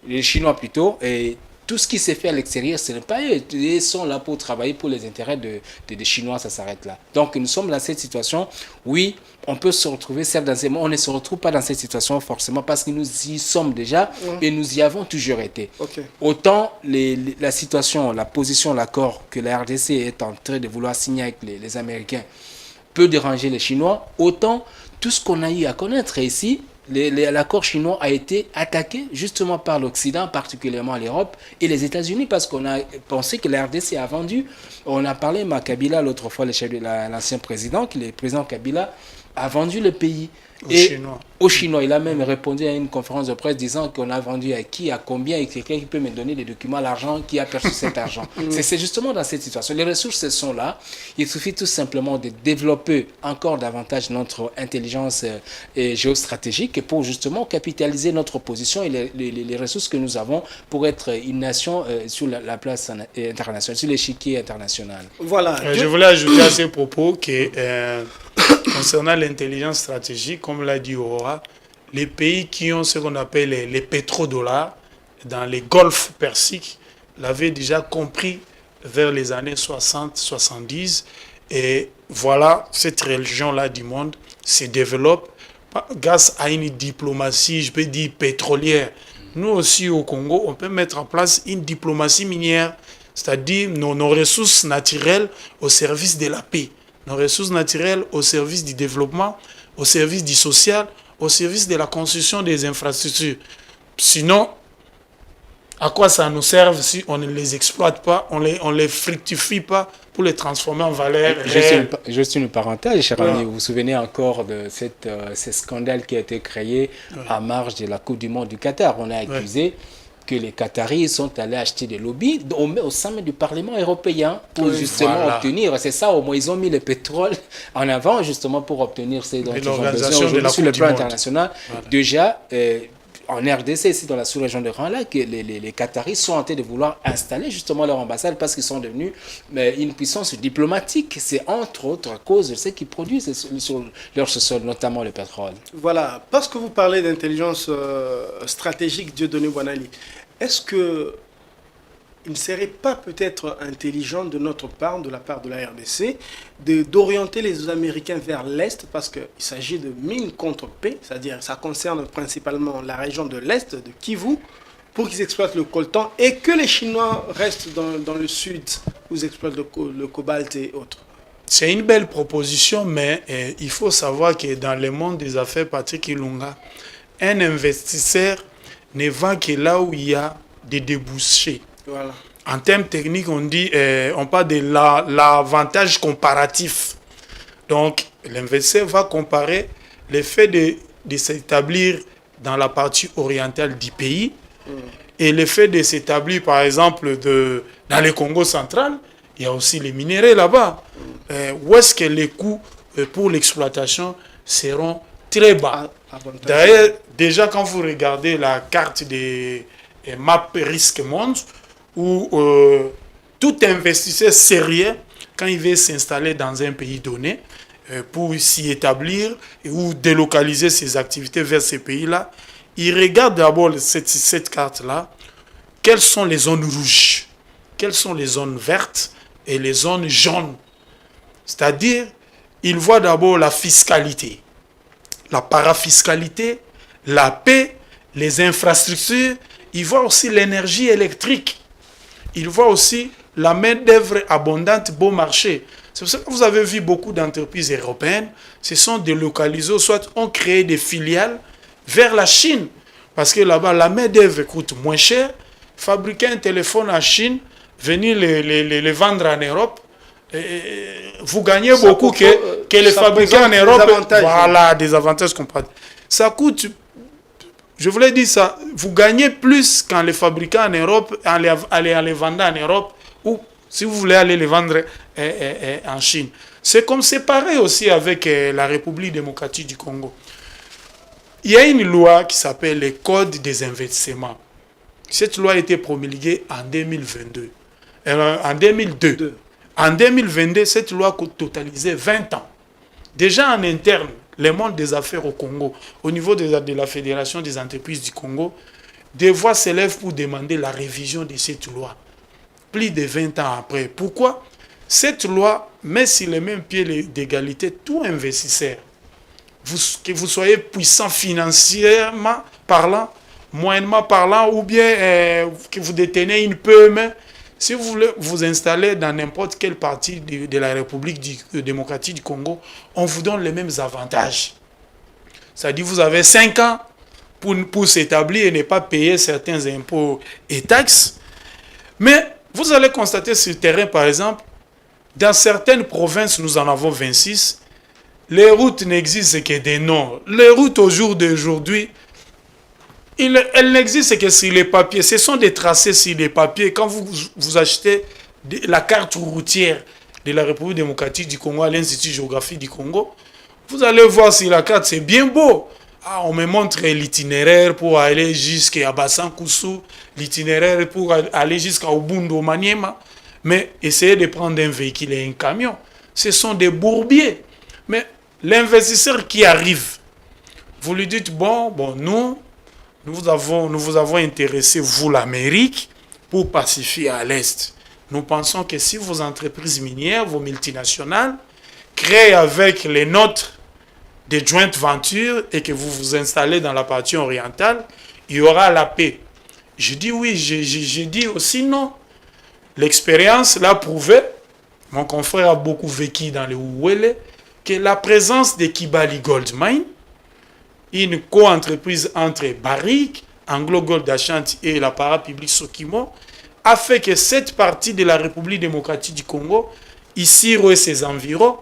Les Chinois plutôt. Et tout ce qui s'est fait à l'extérieur, ce n'est pas eux. Ils sont là pour travailler pour les intérêts des Chinois, ça s'arrête là. Donc nous sommes dans cette situation. Oui, on peut se retrouver, certes, on ne se retrouve pas dans cette situation forcément parce que nous y sommes déjà et nous y avons toujours été. Okay. Autant la situation, la position, l'accord que la RDC est en train de vouloir signer avec les Américains peut déranger les Chinois, autant tout ce qu'on a eu à connaître ici, l'accord chinois a été attaqué justement par l'Occident, particulièrement l'Europe et les États-Unis, parce qu'on a pensé que la RDC a vendu. On a parlé, Kabila, l'autre fois, l'ancien président, que le président Kabila a vendu le pays. Aux Chinois. Il a même répondu à une conférence de presse disant qu'on a vendu à qui, à combien, et quelqu'un qui peut me donner des documents, l'argent, qui a perçu cet argent. C'est justement dans cette situation. Les ressources sont là. Il suffit tout simplement de développer encore davantage notre intelligence géostratégique pour justement capitaliser notre position et les ressources que nous avons pour être une nation sur la place internationale, sur l'échiquier international. Voilà. Je voulais ajouter à ces propos que concernant l'intelligence stratégique, comme l'a dit Aurora, les pays qui ont ce qu'on appelle les pétrodollars dans les golfs persiques l'avaient déjà compris vers les années 60-70. Et voilà, cette religion-là du monde se développe grâce à une diplomatie, je peux dire, pétrolière. Nous aussi au Congo, on peut mettre en place une diplomatie minière, c'est-à-dire nos ressources naturelles au service de la paix. Nos ressources naturelles au service du développement, au service du social, au service de la construction des infrastructures. Sinon, à quoi ça nous sert si on ne les exploite pas, on les fructifie pas pour les transformer en valeur réelle? Juste une parenthèse, cher ami, vous vous souvenez encore de ce scandale qui a été créé à marge de la Coupe du Monde du Qatar. On a accusé que les Qataris sont allés acheter des lobbies au sein du Parlement européen pour justement obtenir, c'est ça au moins, ils ont mis le pétrole en avant justement pour obtenir ces dont ils ont besoin aujourd'hui sur le plan international. Déjà, en RDC, ici dans la sous-région de Rwanda, que les Qataris sont en train de vouloir installer justement leur ambassade parce qu'ils sont devenus une puissance diplomatique. C'est entre autres à cause de ce qu'ils produisent sur leur sol, notamment le pétrole. Voilà, parce que vous parlez d'intelligence stratégique, Dieudonné Boinali, est-ce que il ne serait pas peut-être intelligent de notre part, de la part de la RDC, d'orienter les Américains vers l'Est, parce qu'il s'agit de mines contre paix, c'est-à-dire ça concerne principalement la région de l'Est, de Kivu, pour qu'ils exploitent le coltan, et que les Chinois restent dans le sud, où ils exploitent le cobalt et autres. C'est une belle proposition, mais il faut savoir que dans le monde des affaires, Patrick Ilunga, un investisseur ne va que là où il y a des débouchés. Voilà. En termes techniques, on parle de l'avantage comparatif. Donc, l'investisseur va comparer le fait de s'établir dans la partie orientale du pays et le fait de s'établir, par exemple, dans le Congo central. Il y a aussi les minéraux là-bas. Où est-ce que les coûts pour l'exploitation seront très bas. D'ailleurs, déjà quand vous regardez la carte des Map Risque Monde, où tout investisseur sérieux, quand il veut s'installer dans un pays donné, pour s'y établir ou délocaliser ses activités vers ces pays-là, il regarde d'abord cette carte-là, quelles sont les zones rouges, quelles sont les zones vertes et les zones jaunes. C'est-à-dire, il voit d'abord la fiscalité, la parafiscalité, la paix, les infrastructures, il voit aussi l'énergie électrique, il voit aussi la main-d'œuvre abondante, bon marché. C'est pour ça que vous avez vu beaucoup d'entreprises européennes se sont délocalisées, soit ont créé des filiales vers la Chine. Parce que là-bas, la main-d'œuvre coûte moins cher. Fabriquer un téléphone en Chine, venir les vendre en Europe, vous gagnez ça beaucoup que les fabriquer en Europe. Voilà, des avantages comparatifs. Ça coûte, je voulais dire ça, vous gagnez plus quand les fabriquez en Europe, aller les vendre en Europe, ou si vous voulez aller les vendre en Chine. C'est pareil aussi avec la République démocratique du Congo. Il y a une loi qui s'appelle le Code des investissements. Cette loi a été promulguée en 2022. En 2002. En 2022, cette loi totalisait 20 ans. Déjà en interne, le monde des affaires au Congo, au niveau de la Fédération des entreprises du Congo, des voix s'élèvent pour demander la révision de cette loi. Plus de 20 ans après. Pourquoi? Cette loi met sur le même pied d'égalité tout investisseur. Que vous soyez puissant financièrement parlant, moyennement parlant, ou bien que vous détenez une PME, si vous voulez vous installer dans n'importe quelle partie de la République démocratique du Congo, on vous donne les mêmes avantages. C'est-à-dire vous avez 5 ans pour s'établir et ne pas payer certains impôts et taxes. Mais vous allez constater sur le terrain, par exemple, dans certaines provinces, nous en avons 26, les routes n'existent que des noms. Les routes au jour d'aujourd'hui, elles n'existent que sur les papiers. Ce sont des tracés sur les papiers. Quand vous achetez la carte routière de la République démocratique du Congo à l'Institut géographique du Congo, vous allez voir sur la carte, c'est bien beau. Ah, on me montre l'itinéraire pour aller jusqu'à Bassan-Koussou, l'itinéraire pour aller jusqu'à Obundo, Maniema. Mais essayez de prendre un véhicule et un camion. Ce sont des bourbiers. Mais l'investisseur qui arrive, vous lui dites, bon, nous vous avons intéressé, vous, l'Amérique, pour pacifier à l'Est. Nous pensons que si vos entreprises minières, vos multinationales, créent avec les nôtres des joint ventures et que vous vous installez dans la partie orientale, il y aura la paix. Je dis oui, j'ai dit aussi non. L'expérience l'a prouvé, mon confrère a beaucoup vécu dans le Ouélé, que la présence de Kibali Gold Mine, une co-entreprise entre Barrick, Anglo Gold Ashanti et la parapublique Sokimo, a fait que cette partie de la République démocratique du Congo, ici et ses environs,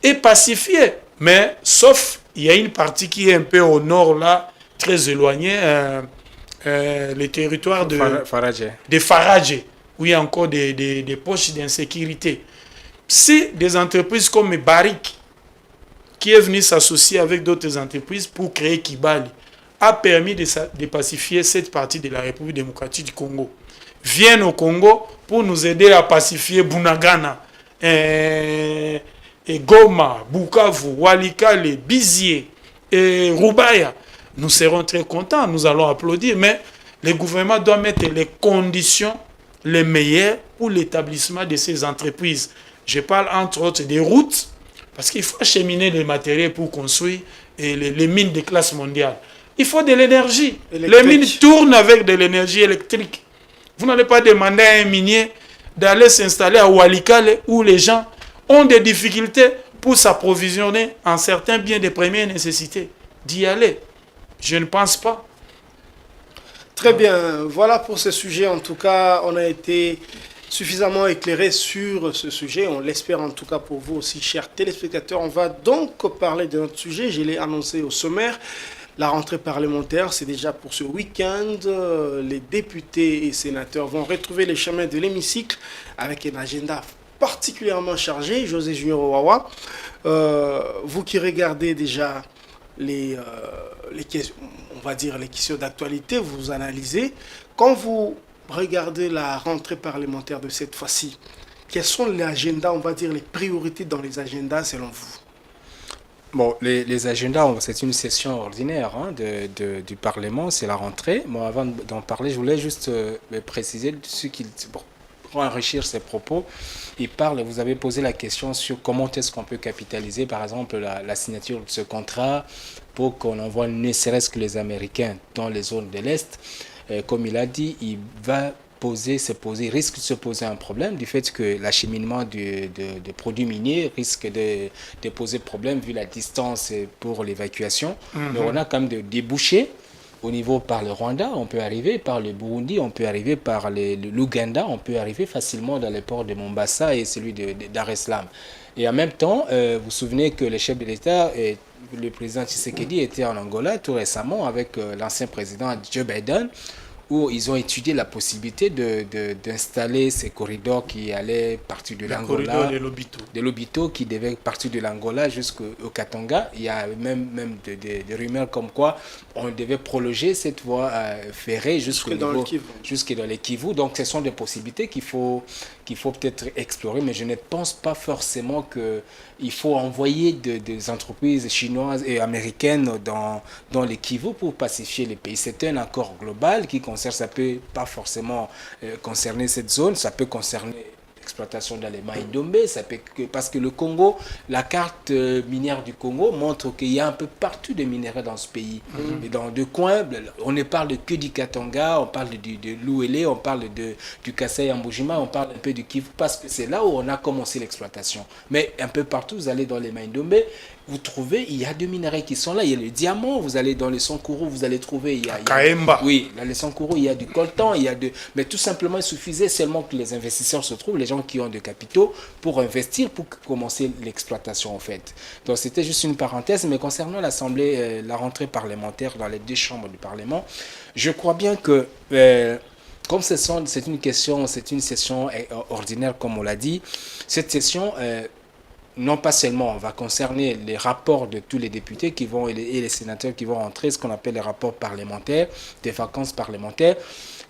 est pacifiée. Mais sauf, il y a une partie qui est un peu au nord là, très éloignée, les territoires de Faradje, où il y a encore des poches d'insécurité. Si des entreprises comme Barrick, qui est venu s'associer avec d'autres entreprises pour créer Kibali, a permis de pacifier cette partie de la République démocratique du Congo, viennent au Congo pour nous aider à pacifier Bunagana, et Goma, Bukavu, Walikale, Bizier et Rubaya, nous serons très contents, nous allons applaudir, mais le gouvernement doit mettre les conditions les meilleures pour l'établissement de ces entreprises. Je parle entre autres des routes, parce qu'il faut acheminer les matériels pour construire les mines de classe mondiale. Il faut de l'énergie. Les mines tournent avec de l'énergie électrique. Vous n'allez pas demander à un minier d'aller s'installer à Walikale où les gens ont des difficultés pour s'approvisionner en certains biens de première nécessité. D'y aller. Je ne pense pas. Très bien, voilà pour ce sujet. En tout cas, on a été suffisamment éclairé sur ce sujet. On l'espère en tout cas pour vous aussi, chers téléspectateurs. On va donc parler de notre sujet. Je l'ai annoncé au sommaire. La rentrée parlementaire, c'est déjà pour ce week-end. Les députés et sénateurs vont retrouver les chemins de l'hémicycle avec un agenda particulièrement chargé. José Junior Owawa, vous qui regardez déjà les questions, on va dire les questions d'actualité, vous analysez. Quand vous regardez la rentrée parlementaire de cette fois-ci, quels sont les agendas, on va dire les priorités dans les agendas selon vous? Bon, les agendas, c'est une session ordinaire hein, du Parlement, c'est la rentrée. Bon, avant d'en parler, je voulais juste préciser ce qu'il... Bon, pour enrichir ses propos, il parle, vous avez posé la question sur comment est-ce qu'on peut capitaliser, par exemple, la signature de ce contrat pour qu'on envoie ne serait-ce que les Américains dans les zones de l'Est. Comme il a dit, il va risque de se poser un problème du fait que l'acheminement de produits miniers risque de poser problème vu la distance pour l'évacuation. Mais on a quand même des débouchés. Au niveau par le Rwanda, on peut arriver par le Burundi, on peut arriver par l'Ouganda, on peut arriver facilement dans les ports de Mombasa et celui Dar es Salaam. Et en même temps, vous vous souvenez que le chef de l'État, le président Tshisekedi, était en Angola tout récemment avec l'ancien président Joe Biden, où ils ont étudié la possibilité d'installer ces corridors qui allaient partir de l'Angola, de Lobito, qui devaient partir de l'Angola jusqu'au Katanga. Il y a même des rumeurs comme quoi on devait prolonger cette voie ferrée jusque dans les Kivu. Donc ce sont des possibilités qu'il faut peut-être explorer, mais je ne pense pas forcément qu'il faut envoyer des entreprises chinoises et américaines dans les Kivu pour pacifier les pays. C'est un accord global qui concerne, ça peut pas forcément concerner cette zone, ça peut concerner l'exploitation dans les Maïdombe, parce que le Congo, la carte minière du Congo montre qu'il y a un peu partout des minéraux dans ce pays. Et dans deux coins, on ne parle que du Katanga, on parle de l'Ouélé, on parle du Kasai Ambojima, on parle un peu du Kivu, parce que c'est là où on a commencé l'exploitation. Mais un peu partout, vous allez dans les Maïdombe, vous trouvez, il y a deux minéraux qui sont là. Il y a le diamant, vous allez dans les Sankourou, vous allez trouver... Oui, dans les Sankourou, il y a du coltan, mais tout simplement, il suffisait seulement que les investisseurs se trouvent, les gens qui ont des capitaux, pour investir, pour commencer l'exploitation, en fait. Donc, c'était juste une parenthèse, mais concernant l'Assemblée, la rentrée parlementaire dans les deux chambres du Parlement, je crois bien que... comme c'est une session ordinaire, comme on l'a dit, cette session... non pas seulement va concerner les rapports de tous les députés et les sénateurs qui vont entrer, ce qu'on appelle les rapports parlementaires, des vacances parlementaires.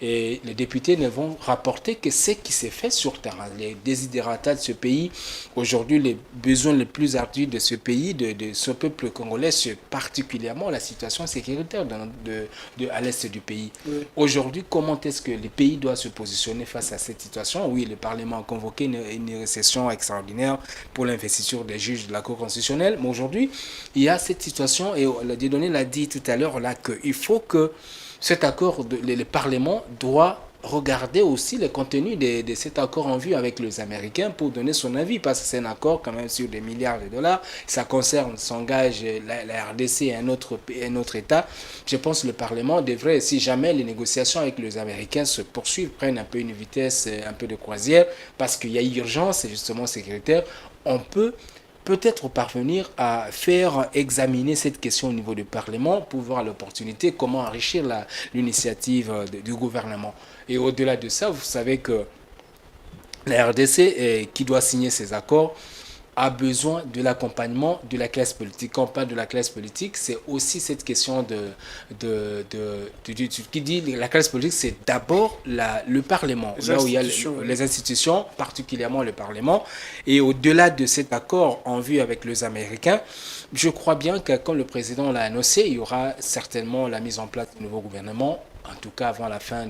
Et les députés ne vont rapporter que ce qui s'est fait sur terrain, les desiderata de ce pays. Aujourd'hui, les besoins les plus ardus de ce pays, de ce peuple congolais, c'est particulièrement la situation sécuritaire à l'est du pays. Oui. Aujourd'hui, comment est-ce que le pays doit se positionner face à cette situation? Oui, le Parlement a convoqué une session extraordinaire pour l'investiture des juges de la Cour constitutionnelle. Mais aujourd'hui, il y a cette situation, et Dieudonné l'a dit tout à l'heure, là, qu'il faut que cet accord, le Parlement doit regarder aussi le contenu de cet accord en vue avec les Américains pour donner son avis, parce que c'est un accord quand même sur des milliards de dollars. Ça concerne, s'engage la RDC et un autre État. Je pense que le Parlement devrait, si jamais les négociations avec les Américains se poursuivent, prennent un peu une vitesse, un peu de croisière, parce qu'il y a urgence justement sécuritaire, on peut-être parvenir à faire examiner cette question au niveau du Parlement pour voir l'opportunité, comment enrichir l'initiative du gouvernement. Et au-delà de ça, vous savez que la RDC, qui doit signer ces accords, a besoin de l'accompagnement de la classe politique. Quand on parle de la classe politique, c'est aussi cette question qui dit la classe politique, c'est d'abord le Parlement, là où il y a les institutions, particulièrement le Parlement. Et au-delà de cet accord en vue avec les Américains, je crois bien que quand le président l'a annoncé, il y aura certainement la mise en place du nouveau gouvernement, en tout cas avant la fin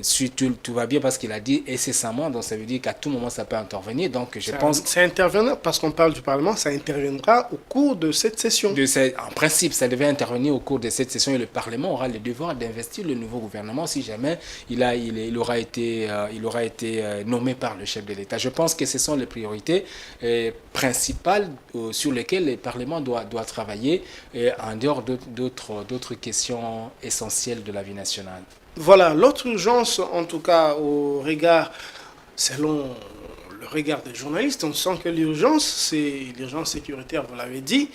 si tout va bien, parce qu'il a dit incessamment, donc ça veut dire qu'à tout moment ça peut intervenir. Donc je pense... Ça interviendra, parce qu'on parle du Parlement, ça interviendra au cours de cette session. En principe, ça devait intervenir au cours de cette session, et le Parlement aura le devoir d'investir le nouveau gouvernement si jamais il aura été nommé par le chef de l'État. Je pense que ce sont les priorités principales sur lesquelles le Parlement doit travailler, en dehors d'autres questions essentielles de de la vie nationale. Voilà, l'autre urgence, en tout cas au regard, selon le regard des journalistes, on sent que l'urgence, c'est l'urgence sécuritaire, vous l'avez dit,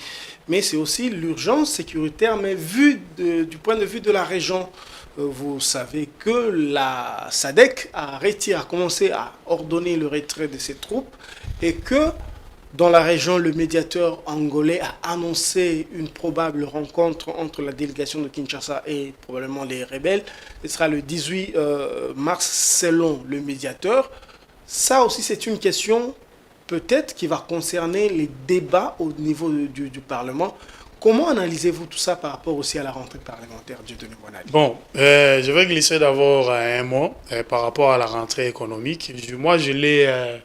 mais c'est aussi l'urgence sécuritaire, mais vue du point de vue de la région. Vous savez que la SADC a commencé à ordonner le retrait de ses troupes et que dans la région, le médiateur angolais a annoncé une probable rencontre entre la délégation de Kinshasa et probablement les rebelles. Ce sera le 18 mars selon le médiateur. Ça aussi, c'est une question peut-être qui va concerner les débats au niveau du Parlement. Comment analysez-vous tout ça par rapport aussi à la rentrée parlementaire du Dieudonné Boinali? Bon, je vais glisser d'abord un mot par rapport à la rentrée économique. Moi, je l'ai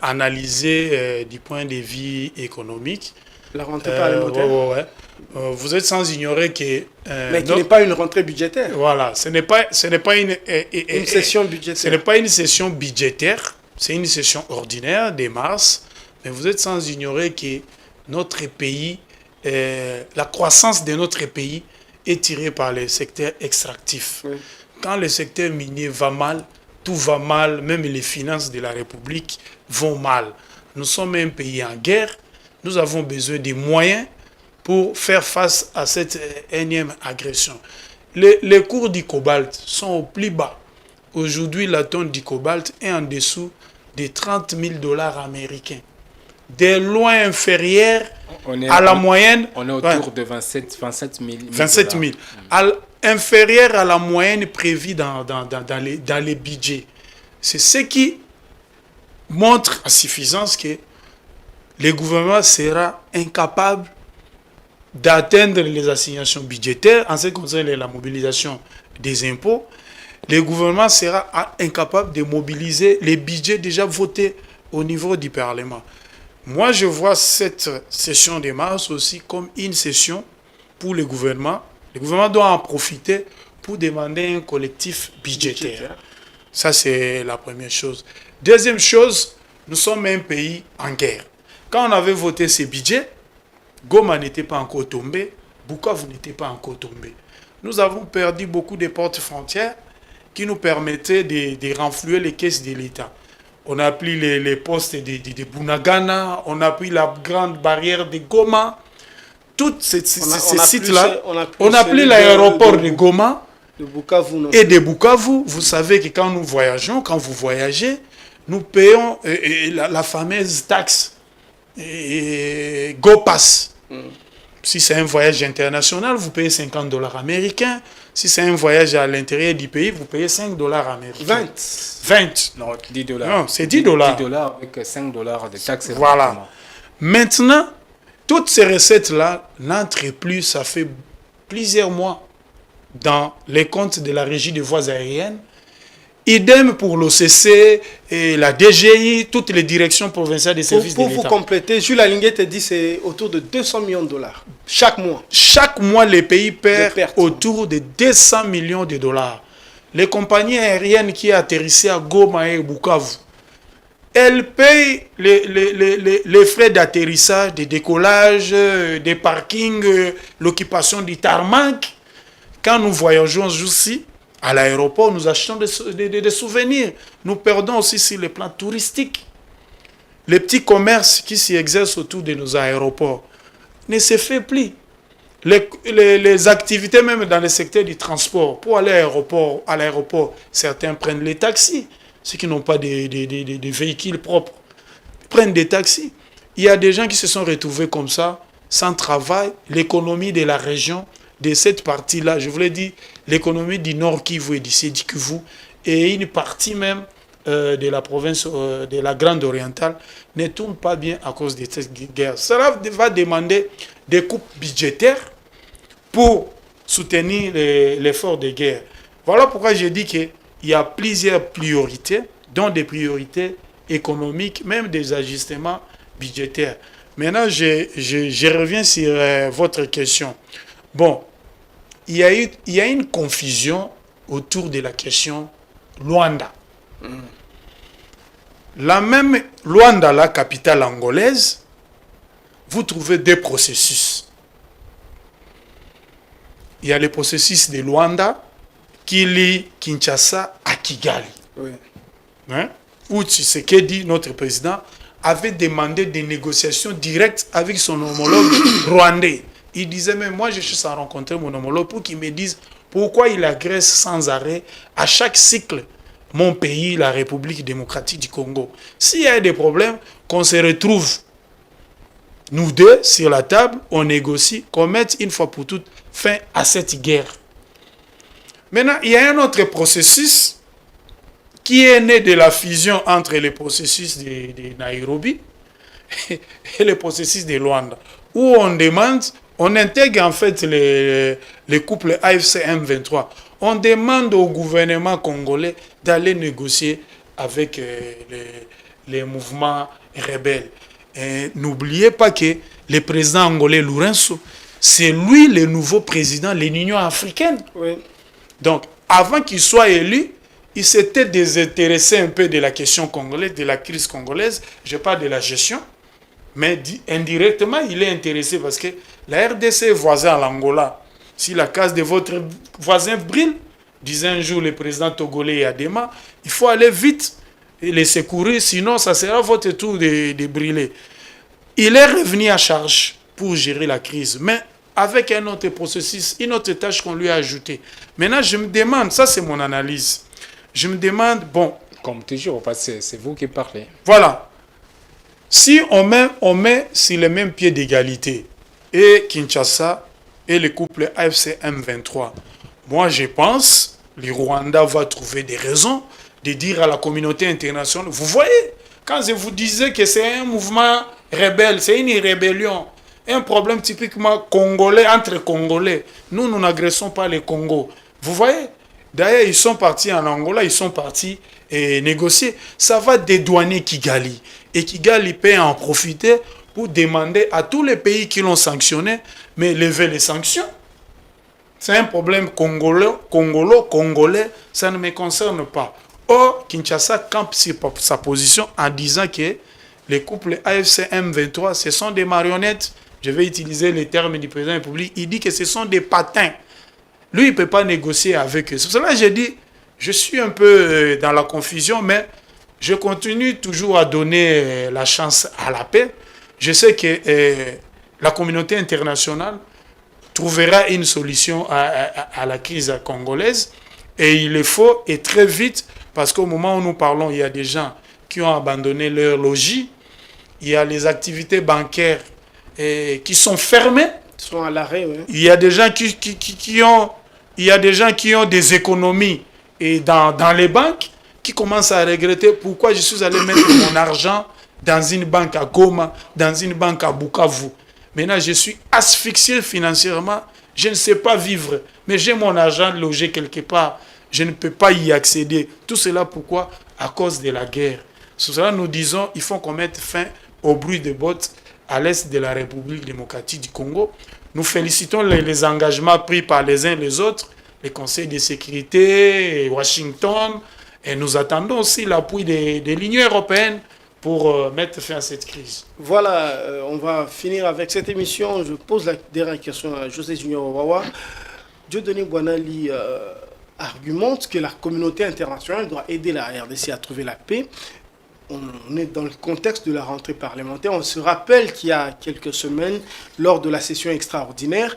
analysé du point de vue économique. La rentrée parlementaire. Ouais. Vous êtes sans ignorer que... mais qui n'est pas une rentrée budgétaire. Voilà, ce n'est pas une session budgétaire. Ce n'est pas une session budgétaire, c'est une session ordinaire de mars. Mais vous êtes sans ignorer que notre pays, la croissance de notre pays est tirée par les secteurs extractifs. Oui. Quand le secteur minier va mal, tout va mal, même les finances de la République vont mal. Nous sommes un pays en guerre, nous avons besoin des moyens pour faire face à cette énième agression. Les cours du cobalt sont au plus bas. Aujourd'hui, la tonne du cobalt est en dessous des 30 000 $ américains. Des loin inférieurs à la moyenne. On est autour de 27 000. 27 000. Inférieur à la moyenne prévue dans les budgets. C'est ce qui montre à suffisance que le gouvernement sera incapable d'atteindre les assignations budgétaires en ce qui concerne la mobilisation des impôts. Le gouvernement sera incapable de mobiliser les budgets déjà votés au niveau du Parlement. Moi, je vois cette session de mars aussi comme une session pour le gouvernement. Le gouvernement doit en profiter pour demander un collectif budgétaire. Ça, c'est la première chose. Deuxième chose, nous sommes un pays en guerre. Quand on avait voté ces budgets, Goma n'était pas encore tombé, Bukavu n'était pas encore tombé. Nous avons perdu beaucoup de portes-frontières qui nous permettaient de renflouer les caisses de l'État. On a pris les postes de Bunagana, on a pris la grande barrière de Goma. Tous ces sites-là, on a pris l'aéroport de Goma et de Bukavu. Vous savez que quand nous voyageons, quand vous voyagez, nous payons la fameuse taxe GoPass. Si c'est un voyage international, vous payez 50 $ américains. Si c'est un voyage à l'intérieur du pays, vous payez 5 $ américains. 20. Non, 10 $. Non, c'est 10 $. 10 $ avec 5 $ de taxes. Voilà. Maintenant, toutes ces recettes-là n'entrent plus, ça fait plusieurs mois, dans les comptes de la Régie des voies aériennes. Idem pour l'OCC, et la DGI, toutes les directions provinciales des services de l'État. Pour vous compléter, Jules Alinguet te dit que c'est autour de 200 millions de $ chaque mois. Chaque mois, les pays perdent autour de 200 millions de $. Les compagnies aériennes qui atterrissaient à Goma et Bukavu, elles payent les frais d'atterrissage, de décollage, des parkings, l'occupation du tarmac. Quand nous voyageons aussi, à l'aéroport, nous achetons des souvenirs. Nous perdons aussi sur le plan touristique. Les petits commerces qui s'y exercent autour de nos aéroports ne se fait plus. Les activités, même dans le secteur du transport, pour aller à l'aéroport, certains prennent les taxis. Ceux qui n'ont pas de véhicules propres prennent des taxis. Il y a des gens qui se sont retrouvés comme ça, sans travail. L'économie de la région, de cette partie-là, je vous l'ai dit, l'économie du Nord Kivu et du Sud Kivu, et une partie même de la province de la Grande Orientale, ne tourne pas bien à cause de cette guerre. Cela va demander des coupes budgétaires pour soutenir l'effort de guerre. Voilà pourquoi je dis qu'il y a plusieurs priorités, dont des priorités économiques, même des ajustements budgétaires. Maintenant, je reviens sur votre question. Bon, il y a une confusion autour de la question Luanda. La même Luanda, la capitale angolaise, vous trouvez deux processus. il y a le processus de Luanda qui lie Kinshasa à Kigali. Oui. Hein? Où Tshisekedi, notre président, avait demandé des négociations directes avec son homologue rwandais. Il disait, mais moi je cherche à rencontrer mon homologue pour qu'il me dise pourquoi il agresse sans arrêt à chaque cycle mon pays, la République démocratique du Congo. S'il y a des problèmes, qu'on se retrouve, nous deux, sur la table, on négocie, qu'on mette une fois pour toutes fin à cette guerre. Maintenant, il y a un autre processus qui est né de la fusion entre le processus de Nairobi et le processus de Luanda, où on demande, on intègre en fait les couples AFC M23. On demande au gouvernement congolais d'aller négocier avec les mouvements rebelles. N'oubliez pas que le président angolais Lourenço, c'est lui le nouveau président de l'Union africaine. Oui. Donc, avant qu'il soit élu, il s'était désintéressé un peu de la question congolaise, de la crise congolaise. Je parle de la gestion. Mais indirectement, il est intéressé parce que la RDC est voisin à l'Angola. Si la case de votre voisin brille, disait un jour le président togolais Yadema, il faut aller vite et les secourir, sinon ça sera votre tour de brûler. Il est revenu à charge pour gérer la crise, mais avec un autre processus, une autre tâche qu'on lui a ajoutée. Maintenant, je me demande, ça c'est mon analyse, je me demande, bon... Comme toujours, parce que c'est vous qui parlez. Voilà. Si on met sur le même pied d'égalité et Kinshasa et le couple AFC M23, moi je pense le Rwanda va trouver des raisons de dire à la communauté internationale, vous voyez, quand je vous disais que c'est un mouvement rebelle, c'est une rébellion, un problème typiquement congolais entre Congolais, nous n'agressons pas les Congo. Vous voyez, d'ailleurs ils sont partis en Angola, ils sont partis négocier. Ça va dédouaner Kigali. Et Kigali peut en profiter pour demander à tous les pays qui l'ont sanctionné, mais lever les sanctions. C'est un problème congolais, ça ne me concerne pas. Or, Kinshasa campe sur sa position en disant que les couples AFC M23, ce sont des marionnettes. Je vais utiliser les termes du président de la République. Il dit que ce sont des patins. Lui, il ne peut pas négocier avec eux. C'est pour cela que j'ai dit, je suis un peu dans la confusion, mais je continue toujours à donner la chance à la paix. Je sais que la communauté internationale trouvera une solution à la crise congolaise. Et il le faut, et très vite, parce qu'au moment où nous parlons, il y a des gens qui ont abandonné leur logis. Il y a les activités bancaires qui sont fermées. Ils sont à l'arrêt, oui. Il y a des gens qui ont des économies et dans les banques qui commencent à regretter pourquoi je suis allé mettre mon argent dans une banque à Goma, dans une banque à Bukavu. Maintenant, je suis asphyxié financièrement. Je ne sais pas vivre, mais j'ai mon argent logé quelque part. Je ne peux pas y accéder. Tout cela, pourquoi? À cause de la guerre. C'est cela nous disons, il faut qu'on mette fin au bruit de bottes à l'est de la République démocratique du Congo. Nous félicitons les engagements pris par les uns et les autres, les conseils de sécurité, Washington, et nous attendons aussi l'appui de l'Union européenne pour mettre fin à cette crise. Voilà, on va finir avec cette émission. Je pose la dernière question à José Junior Wawa. Dieudonné Bouanali argumente que la communauté internationale doit aider la RDC à trouver la paix. On est dans le contexte de la rentrée parlementaire. On se rappelle qu'il y a quelques semaines, lors de la session extraordinaire,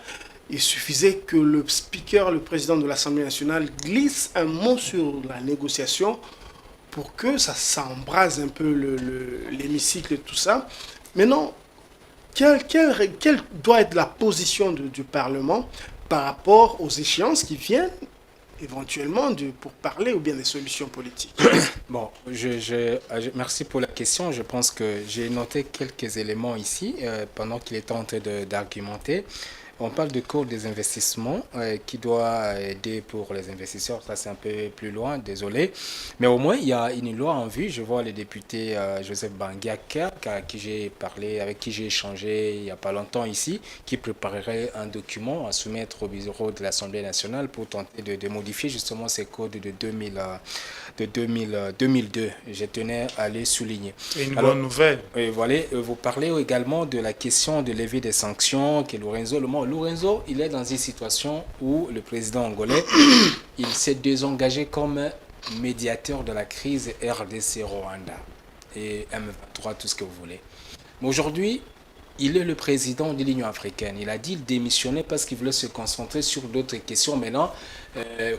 il suffisait que le speaker, le président de l'Assemblée nationale, glisse un mot sur la négociation pour que ça s'embrase un peu l'hémicycle et tout ça. Maintenant, quelle doit être la position du Parlement par rapport aux échéances qui viennent éventuellement pour parler ou bien des solutions politiques? Bon, merci pour la question. Je pense que j'ai noté quelques éléments ici pendant qu'il était en train d'argumenter. On parle du cours des investissements qui doit aider pour les investisseurs. Ça, c'est un peu plus loin, désolé. Mais au moins, il y a une loi en vue. Je vois le député Joseph Bangiaka, avec qui j'ai échangé il n'y a pas longtemps ici, qui préparerait un document à soumettre au bureau de l'Assemblée nationale pour tenter de modifier justement ces codes de 2002. Je tenais à les souligner. C'est une bonne nouvelle. Voilà, vous parlez également de la question de lever des sanctions, que Lorenzo Le Mans Lorenzo, il est dans une situation où le président angolais, il s'est désengagé comme médiateur de la crise RDC-Rwanda et M23, tout ce que vous voulez. Mais aujourd'hui, il est le président de l'Union africaine. Il a dit démissionner parce qu'il voulait se concentrer sur d'autres questions maintenant,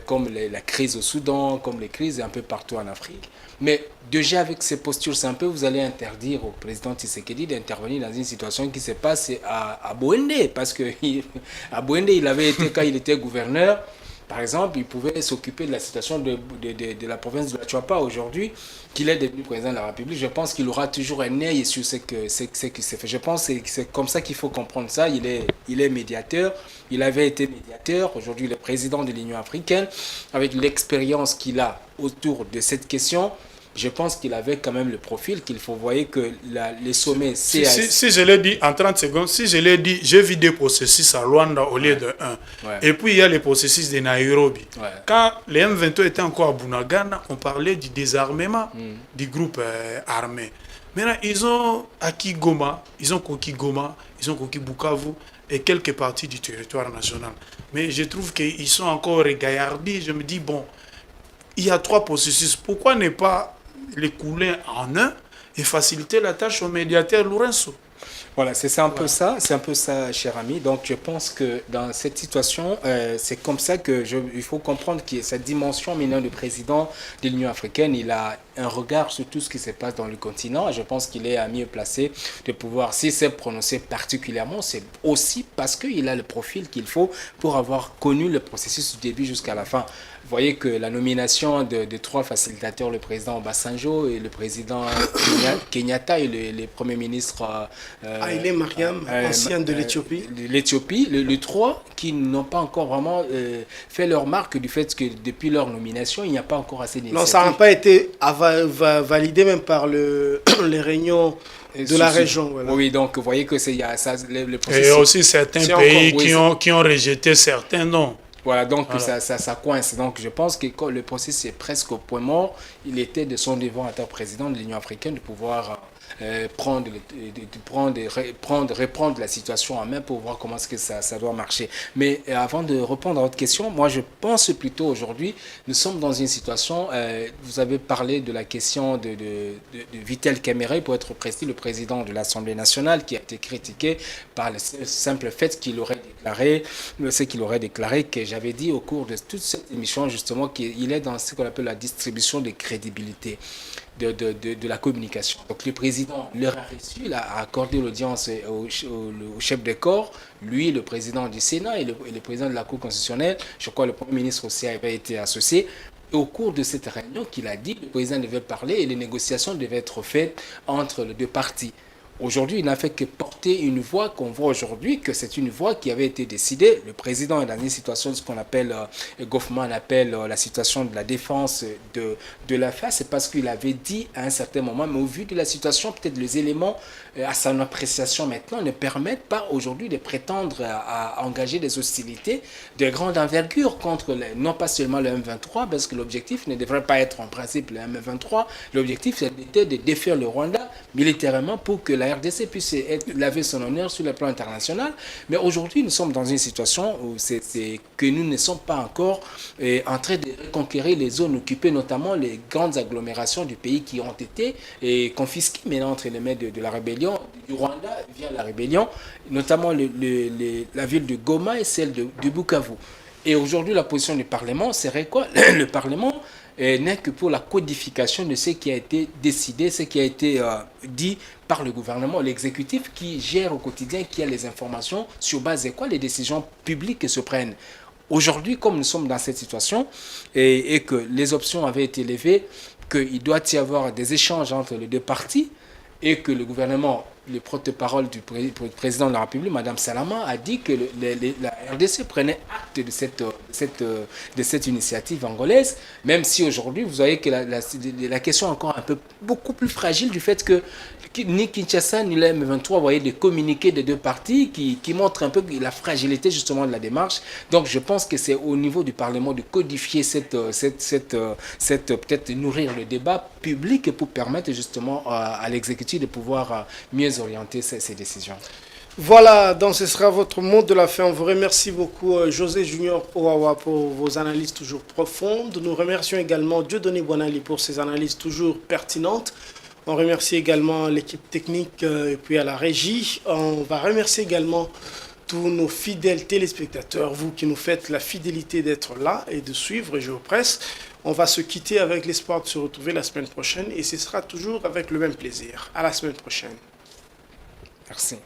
comme la crise au Soudan, comme les crises un peu partout en Afrique. Mais déjà avec ces postures, c'est un peu, vous allez interdire au président Tshisekedi d'intervenir dans une situation qui se passe à Bouendé. Parce que à Bouendé, il avait été, quand il était gouverneur, par exemple, il pouvait s'occuper de la situation de la province de la Chuapa. Aujourd'hui, qu'il est devenu président de la République, je pense qu'il aura toujours un œil sur ce qui s'est fait. Je pense que c'est comme ça qu'il faut comprendre ça. Il est médiateur. Il avait été médiateur. Aujourd'hui, il est président de l'Union africaine. Avec l'expérience qu'il a autour de cette question, je pense qu'il avait quand même le profil qu'il faut voir que les sommets CAS... Si je l'ai dit en 30 secondes, si je l'ai dit, j'ai vu des processus à Luanda au lieu de un. Ouais. Et puis il y a les processus de Nairobi. Ouais. Quand les M23 étaient encore à Bunagana, on parlait du désarmement du groupe armé. Maintenant, ils ont acquis Goma, ils ont conquis Goma, ils ont conquis Bukavu et quelques parties du territoire national. Mais je trouve qu'ils sont encore regaillardis. Je me dis, bon, il y a 3 processus. Pourquoi ne pas les couler en un et faciliter la tâche au médiateur Lorenzo? Voilà, c'est un peu ça, cher ami. Donc, je pense que dans cette situation, c'est comme ça il faut comprendre que cette dimension maintenant du président de l'Union africaine, il a un regard sur tout ce qui se passe dans le continent. Je pense qu'il est à mieux placé de pouvoir, s'il s'est prononcé particulièrement, c'est aussi parce qu'il a le profil qu'il faut pour avoir connu le processus du début jusqu'à la fin. Vous voyez que la nomination de 3 facilitateurs, le président Obasanjo et le président Kenyatta et le premier ministre Haïlé Mariam, ancien de l'Éthiopie. L'Éthiopie, les 3 qui n'ont pas encore vraiment fait leur marque du fait que depuis leur nomination, il n'y a pas encore assez d'initiatives. Non, ça n'a pas été validé même par les réunions de la région. Voilà. Oui, donc vous voyez que le processus... Et aussi certains pays qui ont rejeté certains noms. Voilà, donc voilà. Ça coince. Donc je pense que quand le processus est presque au point mort, il était de son devoir en tant que président de l'Union africaine de pouvoir reprendre la situation en main pour voir comment est-ce que ça doit marcher. Mais avant de répondre à votre question, moi je pense plutôt aujourd'hui, nous sommes dans une situation, vous avez parlé de la question de Vital Kamerhe, pour être précis, le président de l'Assemblée nationale, qui a été critiqué par le simple fait qu'il aurait déclaré que j'avais dit au cours de toute cette émission justement qu'il est dans ce qu'on appelle la distribution de crédibilité de la communication. Donc le président leur a reçu, il a accordé l'audience au chef de corps, lui, le président du Sénat et le président de la Cour constitutionnelle, je crois le Premier ministre aussi avait été associé. Et au cours de cette réunion qu'il a dit, le président devait parler et les négociations devaient être faites entre les 2 parties. Aujourd'hui, il n'a fait que porter une voix qu'on voit aujourd'hui, que c'est une voix qui avait été décidée. Le président est dans une situation, ce qu'on appelle, Goffman appelle la situation de la défense de la face. C'est parce qu'il avait dit à un certain moment, mais au vu de la situation, peut-être les éléments à son appréciation maintenant ne permettent pas aujourd'hui de prétendre à engager des hostilités de grande envergure contre, non pas seulement le M23, parce que l'objectif ne devrait pas être en principe le M23. L'objectif, c'était de défaire le Rwanda militairement pour que la RDC puisse laver son honneur sur le plan international. Mais aujourd'hui, nous sommes dans une situation où que nous ne sommes pas encore en train de reconquérir les zones occupées, notamment les grandes agglomérations du pays qui ont été confisquées maintenant entre les mains de la rébellion du Rwanda via la rébellion, notamment la ville de Goma et celle de Bukavu. Et aujourd'hui, la position du Parlement serait quoi? Le Parlement n'est que pour la codification de ce qui a été décidé, ce qui a été dit par le gouvernement, l'exécutif qui gère au quotidien, qui a les informations sur base de quoi les décisions publiques se prennent. Aujourd'hui, comme nous sommes dans cette situation et que les options avaient été levées, qu'il doit y avoir des échanges entre les 2 parties et que le gouvernement, le porte-parole du président de la République, Mme Salama, a dit que la RDC prenait acte de cette initiative angolaise, même si aujourd'hui, vous voyez que la question est encore beaucoup plus fragile du fait que ni Kinshasa ni le M23, vous voyez des communiqués des 2 parties qui montrent un peu la fragilité justement de la démarche. Donc je pense que c'est au niveau du Parlement de codifier peut-être nourrir le débat public pour permettre justement à l'exécutif de pouvoir mieux orienter ces décisions. Voilà, donc ce sera votre mot de la fin. On vous remercie beaucoup, José Junior Owawa, pour vos analyses toujours profondes. Nous remercions également Dieudonné Bonali pour ses analyses toujours pertinentes. On remercie également l'équipe technique et puis à la régie. On va remercier également tous nos fidèles téléspectateurs, vous qui nous faites la fidélité d'être là et de suivre GeoPresse. On va se quitter avec l'espoir de se retrouver la semaine prochaine et ce sera toujours avec le même plaisir. À la semaine prochaine. Merci.